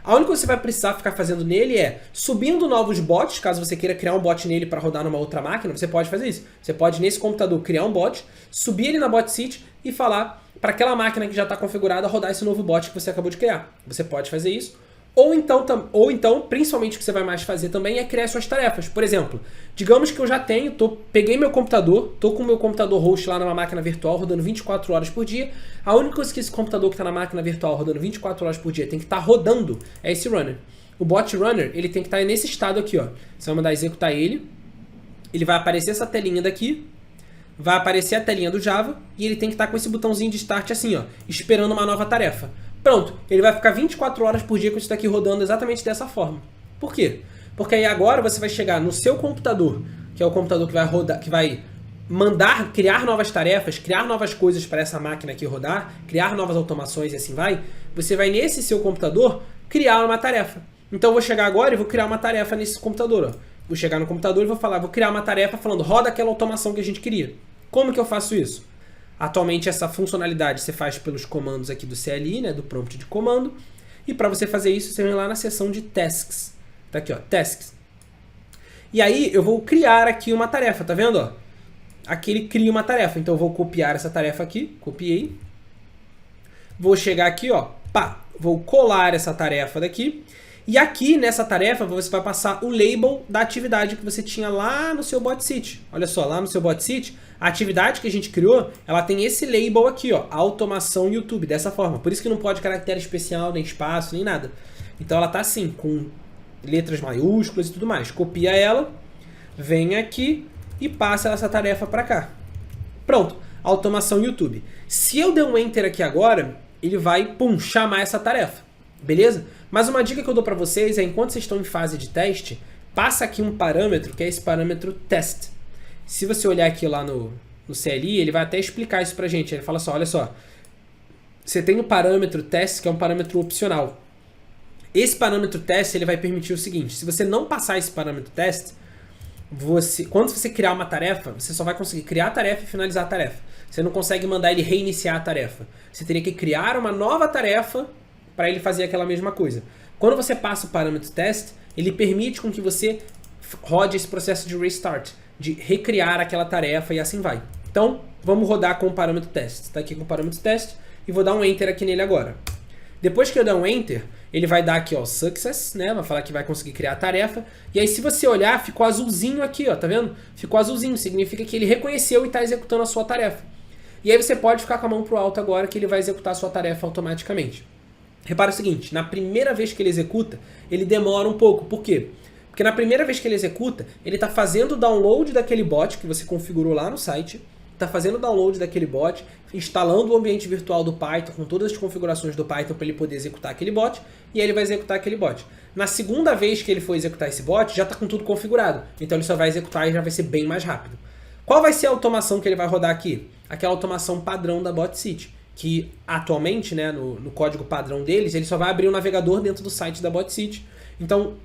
a única coisa que você vai precisar ficar fazendo nele é subindo novos bots, caso você queira criar um bot nele para rodar numa outra máquina, você pode fazer isso. Você pode, nesse computador, criar um bot, subir ele na BotSeat e falar para aquela máquina que já está configurada rodar esse novo bot que você acabou de criar. Você pode fazer isso. Ou então, principalmente o que você vai mais fazer também é criar suas tarefas. Por exemplo, digamos que eu já tenho, peguei meu computador, estou com o meu computador host lá numa máquina virtual rodando 24 horas por dia. A única coisa que esse computador que está na máquina virtual rodando 24 horas por dia tem que estar rodando é esse runner. O bot runner, ele tem que estar nesse estado aqui, ó. Você vai mandar executar ele vai aparecer essa telinha daqui, vai aparecer a telinha do Java e ele tem que estar com esse botãozinho de start assim, ó, esperando uma nova tarefa. Pronto, ele vai ficar 24 horas por dia com isso daqui rodando exatamente dessa forma. Por quê? Porque aí agora você vai chegar no seu computador, que é o computador que vai rodar, que vai mandar criar novas tarefas, criar novas coisas para essa máquina aqui rodar, criar novas automações e assim vai. Você vai nesse seu computador criar uma tarefa. Então eu vou chegar agora e vou criar uma tarefa nesse computador, ó. Vou chegar no computador e vou criar uma tarefa falando, roda aquela automação que a gente queria. Como que eu faço isso? Atualmente essa funcionalidade você faz pelos comandos aqui do CLI, né, do prompt de comando. E para você fazer isso, você vem lá na seção de tasks. Tá aqui, ó, tasks. E aí eu vou criar aqui uma tarefa, tá vendo? Ó? Aqui ele cria uma tarefa. Então eu vou copiar essa tarefa aqui, copiei. Vou chegar aqui, ó, pá, vou colar essa tarefa daqui. E aqui nessa tarefa você vai passar o label da atividade que você tinha lá no seu BotSeat. Olha só, lá no seu BotSeat, a atividade que a gente criou, ela tem esse label aqui, ó, automação YouTube, dessa forma. Por isso que não pode caractere especial, nem espaço, nem nada. Então ela tá assim, com letras maiúsculas e tudo mais. Copia ela, vem aqui e passa essa tarefa para cá. Pronto, automação YouTube. Se eu der um Enter aqui agora, ele vai, pum, chamar essa tarefa. Beleza? Mas uma dica que eu dou para vocês é, enquanto vocês estão em fase de teste, passa aqui um parâmetro, que é esse parâmetro test. Se você olhar aqui lá no CLI, ele vai até explicar isso pra gente. Ele fala só, olha só, você tem o parâmetro test, que é um parâmetro opcional. Esse parâmetro test, ele vai permitir o seguinte, se você não passar esse parâmetro test, quando você criar uma tarefa, você só vai conseguir criar a tarefa e finalizar a tarefa. Você não consegue mandar ele reiniciar a tarefa. Você teria que criar uma nova tarefa para ele fazer aquela mesma coisa. Quando você passa o parâmetro test, ele permite com que você rode esse processo de restart, de recriar aquela tarefa e assim vai. Então, vamos rodar com o parâmetro test. Está aqui com o parâmetro test e vou dar um Enter aqui nele agora. Depois que eu der um Enter, ele vai dar aqui, ó, Success, né? Vai falar que vai conseguir criar a tarefa. E aí, se você olhar, ficou azulzinho aqui, ó, tá vendo? Ficou azulzinho, significa que ele reconheceu e está executando a sua tarefa. E aí você pode ficar com a mão pro alto agora que ele vai executar a sua tarefa automaticamente. Repara o seguinte, na primeira vez que ele executa, ele demora um pouco. Por quê? Porque na primeira vez que ele executa, ele está fazendo o download daquele bot que você configurou lá no site, está fazendo o download daquele bot, instalando o ambiente virtual do Python com todas as configurações do Python para ele poder executar aquele bot, e aí ele vai executar aquele bot. Na segunda vez que ele for executar esse bot, já está com tudo configurado, então ele só vai executar e já vai ser bem mais rápido. Qual vai ser a automação que ele vai rodar aqui? Aquela automação padrão da BotCity, que atualmente, né, no código padrão deles, ele só vai abrir o navegador dentro do site da BotCity. Então,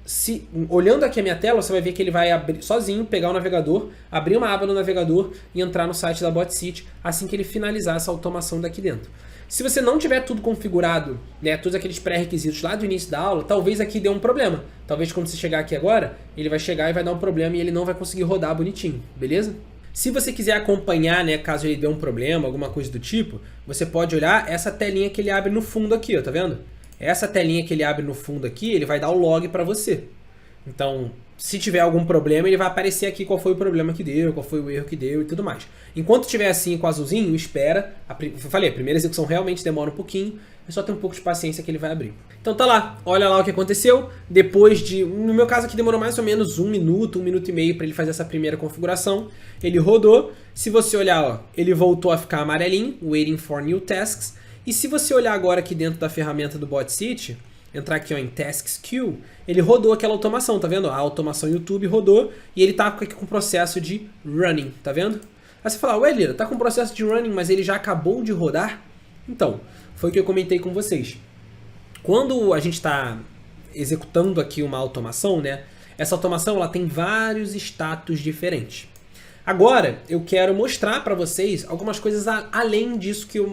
olhando aqui a minha tela, você vai ver que ele vai abrir sozinho, pegar o navegador, abrir uma aba no navegador e entrar no site da BotCity assim que ele finalizar essa automação daqui dentro. Se você não tiver tudo configurado, né, todos aqueles pré-requisitos lá do início da aula, talvez aqui dê um problema. Talvez quando você chegar aqui agora, ele vai chegar e vai dar um problema e ele não vai conseguir rodar bonitinho, beleza? Se você quiser acompanhar, né, caso ele dê um problema, alguma coisa do tipo, você pode olhar essa telinha que ele abre no fundo aqui, ó, tá vendo? Essa telinha que ele abre no fundo aqui, ele vai dar o log para você. Então, se tiver algum problema, ele vai aparecer aqui qual foi o problema que deu, qual foi o erro que deu e tudo mais. Enquanto tiver assim com o azulzinho, espera. Eu falei, a primeira execução realmente demora um pouquinho, é só ter um pouco de paciência que ele vai abrir. Então tá lá, olha lá o que aconteceu. Depois de, no meu caso aqui demorou mais ou menos 1 minuto, 1 minuto e meio para ele fazer essa primeira configuração. Ele rodou, se você olhar, ó, ele voltou a ficar amarelinho, waiting for new tasks. E se você olhar agora aqui dentro da ferramenta do BotCity, entrar aqui ó, em Tasks Queue, ele rodou aquela automação, tá vendo? A automação YouTube rodou e ele tá aqui com o processo de running, tá vendo? Aí você fala, ué Lira, tá com o processo de running, mas ele já acabou de rodar? Então, foi o que eu comentei com vocês. Quando a gente está executando aqui uma automação, né? Essa automação ela tem vários status diferentes. Agora, eu quero mostrar para vocês algumas coisas além disso que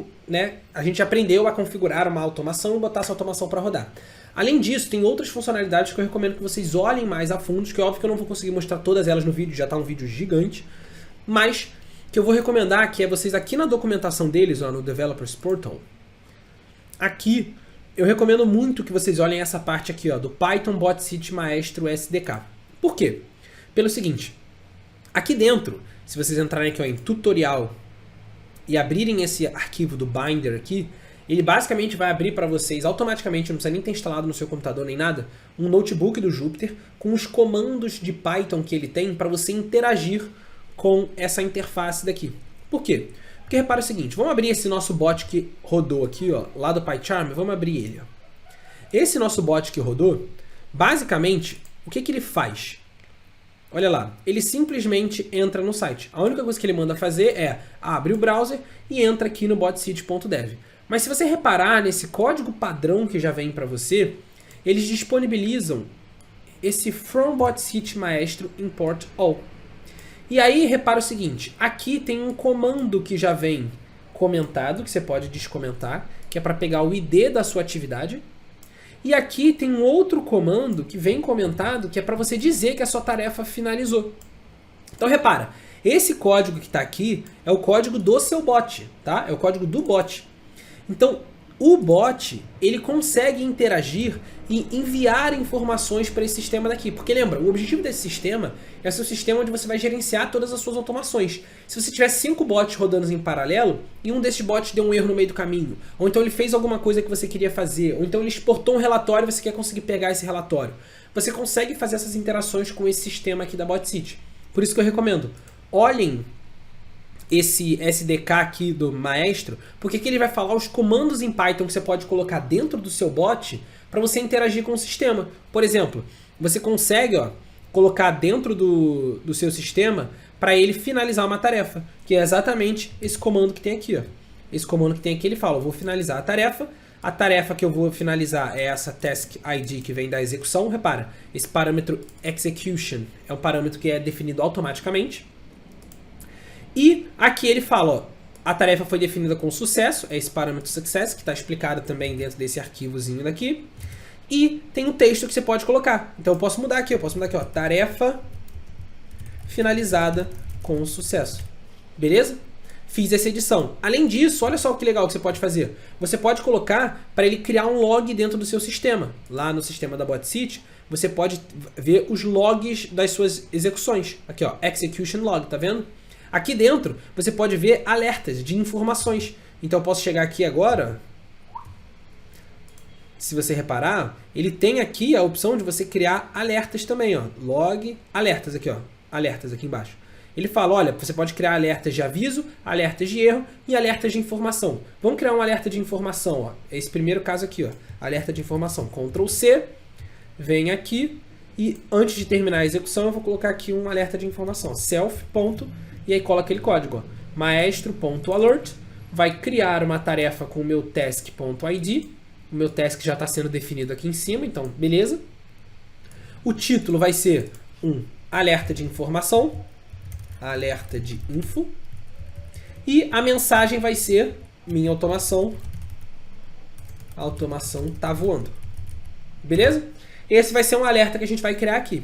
a gente aprendeu a configurar uma automação e botar essa automação para rodar. Além disso, tem outras funcionalidades que eu recomendo que vocês olhem mais a fundo, que é óbvio que eu não vou conseguir mostrar todas elas no vídeo, já está um vídeo gigante, mas que eu vou recomendar que é vocês aqui na documentação deles, ó, no Developers Portal, aqui eu recomendo muito que vocês olhem essa parte aqui ó, do Python BotCity Maestro SDK. Por quê? Pelo seguinte, aqui dentro, se vocês entrarem aqui ó, em tutorial e abrirem esse arquivo do Binder aqui, ele basicamente vai abrir para vocês automaticamente, não precisa nem ter instalado no seu computador nem nada, um notebook do Jupyter com os comandos de Python que ele tem para você interagir com essa interface daqui. Por quê? Porque repara o seguinte, vamos abrir esse nosso bot que rodou aqui, ó, lá do PyCharm, vamos abrir ele. Ó. Esse nosso bot que rodou, basicamente, o que ele faz? Olha lá, ele simplesmente entra no site. A única coisa que ele manda fazer é abrir o browser e entra aqui no botcity.dev. Mas se você reparar nesse código padrão que já vem para você, eles disponibilizam esse from botcity maestro import all. E aí repara o seguinte, aqui tem um comando que já vem comentado, que você pode descomentar, que é para pegar o ID da sua atividade. E aqui tem um outro comando que vem comentado, que é para você dizer que a sua tarefa finalizou. Então repara, esse código que está aqui é o código do seu bot, tá? É o código do bot. Então o bot, ele consegue interagir e enviar informações para esse sistema daqui. Porque lembra, o objetivo desse sistema é ser um sistema onde você vai gerenciar todas as suas automações. Se você tiver 5 bots rodando em paralelo e um desses bots deu um erro no meio do caminho, ou então ele fez alguma coisa que você queria fazer, ou então ele exportou um relatório e você quer conseguir pegar esse relatório, você consegue fazer essas interações com esse sistema aqui da BotCity. Por isso que eu recomendo, olhem esse SDK aqui do Maestro, porque aqui ele vai falar os comandos em Python que você pode colocar dentro do seu bot para você interagir com o sistema. Por exemplo, você consegue colocar dentro do seu sistema para ele finalizar uma tarefa, que é exatamente esse comando que tem aqui. Ó. Esse comando que tem aqui ele fala, eu vou finalizar a tarefa que eu vou finalizar é essa task ID que vem da execução. Repara, esse parâmetro execution é um parâmetro que é definido automaticamente. E aqui ele fala, ó, a tarefa foi definida com sucesso, é esse parâmetro success, que está explicado também dentro desse arquivozinho daqui. E tem um texto que você pode colocar. Então eu posso mudar aqui, ó, tarefa finalizada com sucesso. Beleza? Fiz essa edição. Além disso, olha só que legal que você pode fazer. Você pode colocar para ele criar um log dentro do seu sistema. Lá no sistema da BotCity, você pode ver os logs das suas execuções. Aqui, ó, execution log, tá vendo? Aqui dentro, você pode ver alertas de informações. Então eu posso chegar aqui agora, se você reparar, ele tem aqui a opção de você criar alertas também, ó. Log, alertas aqui, ó. Alertas aqui embaixo. Ele fala, olha, você pode criar alertas de aviso, alertas de erro e alertas de informação. Vamos criar um alerta de informação, ó. Esse primeiro caso aqui, ó, alerta de informação. Ctrl C, vem aqui e antes de terminar a execução eu vou colocar aqui um alerta de informação, self, ponto, e aí coloca aquele código, ó, maestro.alert, vai criar uma tarefa com o meu task.id, o meu task já está sendo definido aqui em cima, então beleza. O título vai ser um alerta de informação, alerta de info, e a mensagem vai ser minha automação tá voando. Beleza? Esse vai ser um alerta que a gente vai criar aqui.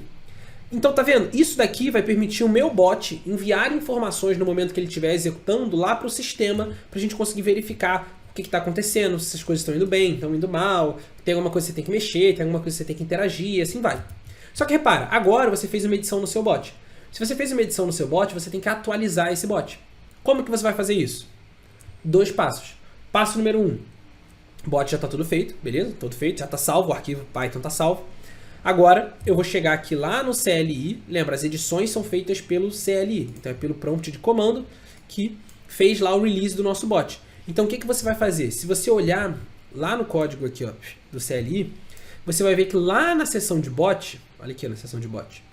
Então tá vendo? Isso daqui vai permitir o meu bot enviar informações no momento que ele estiver executando lá para o sistema, para a gente conseguir verificar o que está acontecendo, se as coisas estão indo bem, estão indo mal, tem alguma coisa que você tem que mexer, tem alguma coisa que você tem que interagir, assim vai. Só que repara, agora você fez uma edição no seu bot. Se você fez uma edição no seu bot, você tem que atualizar esse bot. Como que você vai fazer isso? 2 passos. Passo número 1. O bot já está tudo feito, beleza? Tudo feito, já está salvo, o arquivo Python está salvo. Agora eu vou chegar aqui lá no CLI, lembra, as edições são feitas pelo CLI, então é pelo prompt de comando que fez lá o release do nosso bot. Então o que você vai fazer? Se você olhar lá no código aqui, ó, do CLI, você vai ver que lá na seção de bot, olha aqui na seção de bot,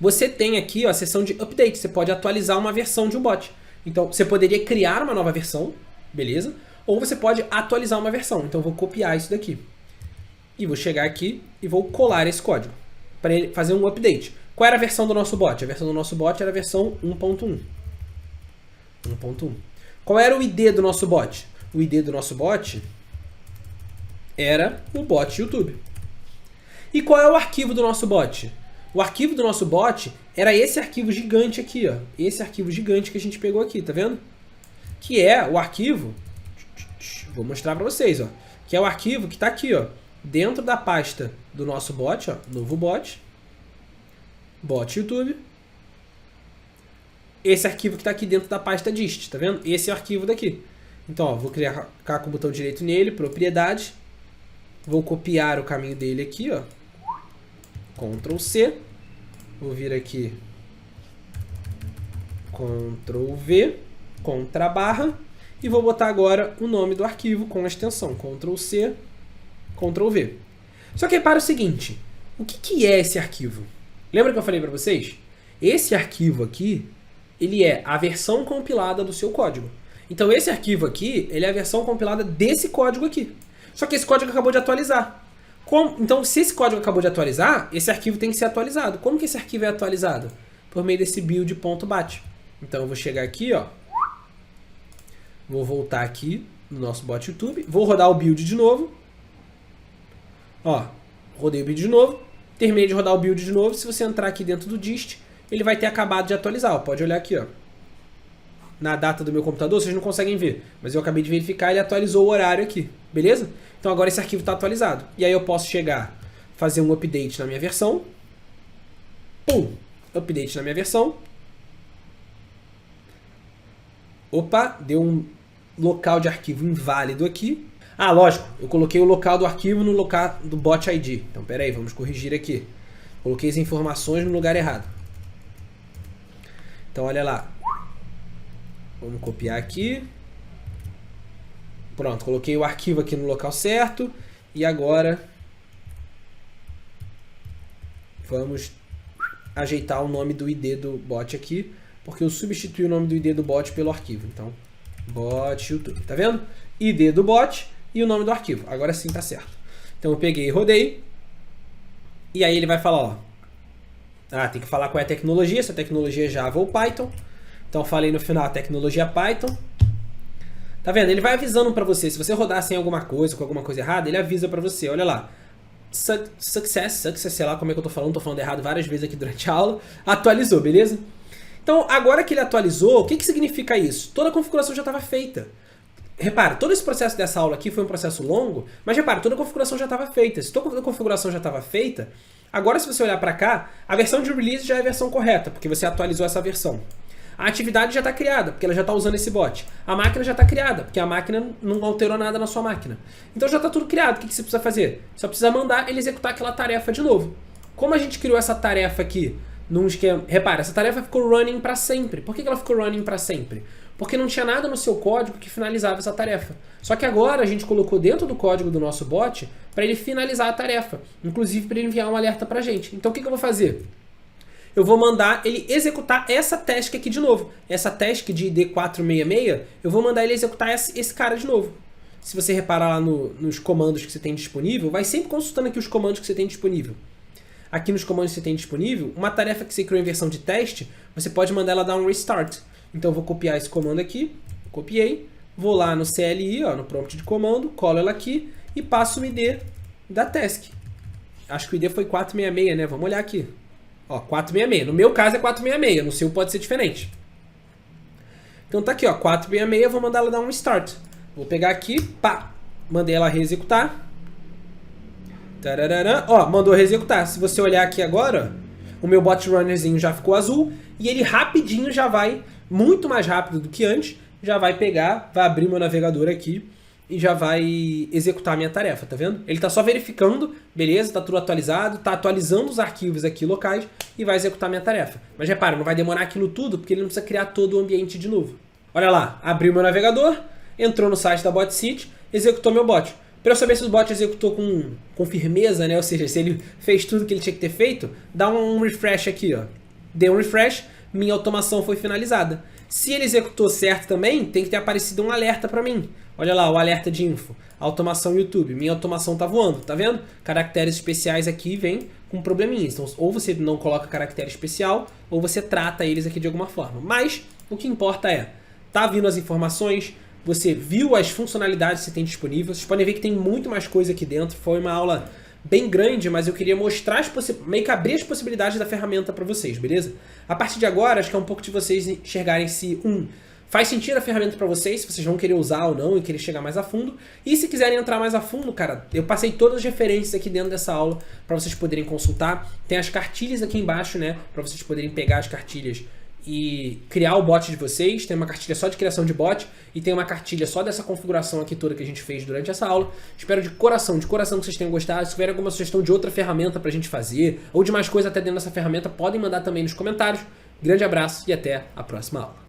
você tem aqui ó, a seção de update, você pode atualizar uma versão de um bot. Então você poderia criar uma nova versão, beleza? Ou você pode atualizar uma versão, então eu vou copiar isso daqui. E vou chegar aqui e vou colar esse código para ele fazer um update. Qual era a versão do nosso bot? A versão do nosso bot era a versão 1.1. 1.1. Qual era o ID do nosso bot? O ID do nosso bot era o bot YouTube. E qual é o arquivo do nosso bot? O arquivo do nosso bot era esse arquivo gigante aqui, ó. Esse arquivo gigante que a gente pegou aqui, tá vendo? Que é o arquivo, vou mostrar para vocês, ó. Que é o arquivo que está aqui, ó. Dentro da pasta do nosso bot, ó, novo bot, bot YouTube. Esse arquivo que está aqui dentro da pasta dist, tá vendo? Esse é o arquivo daqui. Então, ó, vou clicar com o botão direito nele, propriedade. Vou copiar o caminho dele aqui, ó. Ctrl C. Vou vir aqui. Ctrl V. Contrabarra. E vou botar agora o nome do arquivo com a extensão. Ctrl C. Ctrl V. Só que repara o seguinte, o que é esse arquivo? Lembra que eu falei para vocês? Esse arquivo aqui, ele é a versão compilada do seu código. Então esse arquivo aqui, ele é a versão compilada desse código aqui. Só que esse código acabou de atualizar. Então se esse código acabou de atualizar, esse arquivo tem que ser atualizado. Como que esse arquivo é atualizado? Por meio desse build.bat. Então eu vou chegar aqui, ó. Vou voltar aqui no nosso bot YouTube. Vou rodar o build de novo. Ó, rodei o build de novo, terminei de rodar o build de novo. Se você entrar aqui dentro do dist, ele vai ter acabado de atualizar. Ó, pode olhar aqui, ó. Na data do meu computador, vocês não conseguem ver, mas eu acabei de verificar, ele atualizou o horário aqui, beleza? Então agora esse arquivo está atualizado. E aí eu posso chegar, fazer um update na minha versão. Pum! Update na minha versão. Opa, deu um local de arquivo inválido aqui. Ah, lógico, eu coloquei o local do arquivo no local do bot ID. Então, peraí, vamos corrigir aqui. Coloquei as informações no lugar errado. Então, olha lá. Vamos copiar aqui. Pronto, coloquei o arquivo aqui no local certo. E agora vamos ajeitar o nome do ID do bot aqui, porque eu substituí o nome do ID do bot pelo arquivo. Então, bot YouTube, tá vendo? ID do bot e o nome do arquivo. Agora sim tá certo. Então eu peguei e rodei. E aí ele vai falar, ó. Ah, tem que falar qual é a tecnologia. Se a tecnologia é Java ou Python. Então eu falei no final a tecnologia Python. Tá vendo? Ele vai avisando pra você. Se você rodar sem alguma coisa, com alguma coisa errada, ele avisa pra você. Olha lá. Success, sei lá como é que eu tô falando errado várias vezes aqui durante a aula. Atualizou, beleza? Então, agora que ele atualizou, o que significa isso? Toda a configuração já estava feita. Repara, todo esse processo dessa aula aqui foi um processo longo, mas repara, toda a configuração já estava feita. Se toda a configuração já estava feita, agora se você olhar para cá, a versão de release já é a versão correta, porque você atualizou essa versão. A atividade já está criada, porque ela já está usando esse bot. A máquina já está criada, porque a máquina não alterou nada na sua máquina. Então já está tudo criado. O que você precisa fazer? Só precisa mandar ele executar aquela tarefa de novo. Como a gente criou essa tarefa aqui num esquema... Repara, essa tarefa ficou running para sempre. Por que ela ficou running para sempre? Porque não tinha nada no seu código que finalizava essa tarefa. Só que agora a gente colocou dentro do código do nosso bot para ele finalizar a tarefa. Inclusive para ele enviar um alerta para a gente. Então o que eu vou fazer? Eu vou mandar ele executar essa task aqui de novo. Essa task de ID466, eu vou mandar ele executar esse cara de novo. Se você reparar lá nos comandos que você tem disponível, vai sempre consultando aqui os comandos que você tem disponível. Aqui nos comandos que você tem disponível, uma tarefa que você criou em versão de teste, você pode mandar ela dar um restart. Então eu vou copiar esse comando aqui, copiei, vou lá no CLI, ó, no prompt de comando, colo ela aqui e passo o ID da task. Acho que o ID foi 466, né? Vamos olhar aqui. Ó, 466. No meu caso é 466, no seu pode ser diferente. Então tá aqui, ó, 466, vou mandar ela dar um start. Vou pegar aqui, pá, mandei ela reexecutar. Tararara. Ó, mandou reexecutar. Se você olhar aqui agora, o meu bot runnerzinho já ficou azul e ele rapidinho já vai, muito mais rápido do que antes, já vai pegar, vai abrir meu navegador aqui e já vai executar a minha tarefa, tá vendo? Ele tá só verificando, beleza, tá tudo atualizado, tá atualizando os arquivos aqui locais e vai executar a minha tarefa. Mas repara, não vai demorar aquilo tudo porque ele não precisa criar todo o ambiente de novo. Olha lá, abriu meu navegador, entrou no site da BotSeed, executou meu bot. Para eu saber se o bot executou com firmeza, né? Ou seja, se ele fez tudo que ele tinha que ter feito, dá um refresh aqui, ó. Dei um refresh, minha automação foi finalizada. Se ele executou certo também, tem que ter aparecido um alerta para mim. Olha lá, o alerta de info. Automação YouTube. Minha automação tá voando, tá vendo? Caracteres especiais aqui vem com probleminhas. Então, ou você não coloca caractere especial, ou você trata eles aqui de alguma forma. Mas, o que importa é, tá vindo as informações, você viu as funcionalidades que você tem disponível. Vocês podem ver que tem muito mais coisa aqui dentro. Foi uma aula bem grande, mas eu queria mostrar, meio que abrir as possibilidades da ferramenta para vocês, beleza? A partir de agora, acho que é um pouco de vocês enxergarem se, faz sentido a ferramenta para vocês, se vocês vão querer usar ou não e querer chegar mais a fundo. E se quiserem entrar mais a fundo, cara, eu passei todas as referências aqui dentro dessa aula para vocês poderem consultar. Tem as cartilhas aqui embaixo, né, para vocês poderem pegar as cartilhas e criar o bot de vocês. Tem uma cartilha só de criação de bot e tem uma cartilha só dessa configuração aqui toda que a gente fez durante essa aula. Espero de coração que vocês tenham gostado. Se tiver alguma sugestão de outra ferramenta pra gente fazer ou de mais coisa até dentro dessa ferramenta, podem mandar também nos comentários. Grande abraço e até a próxima aula.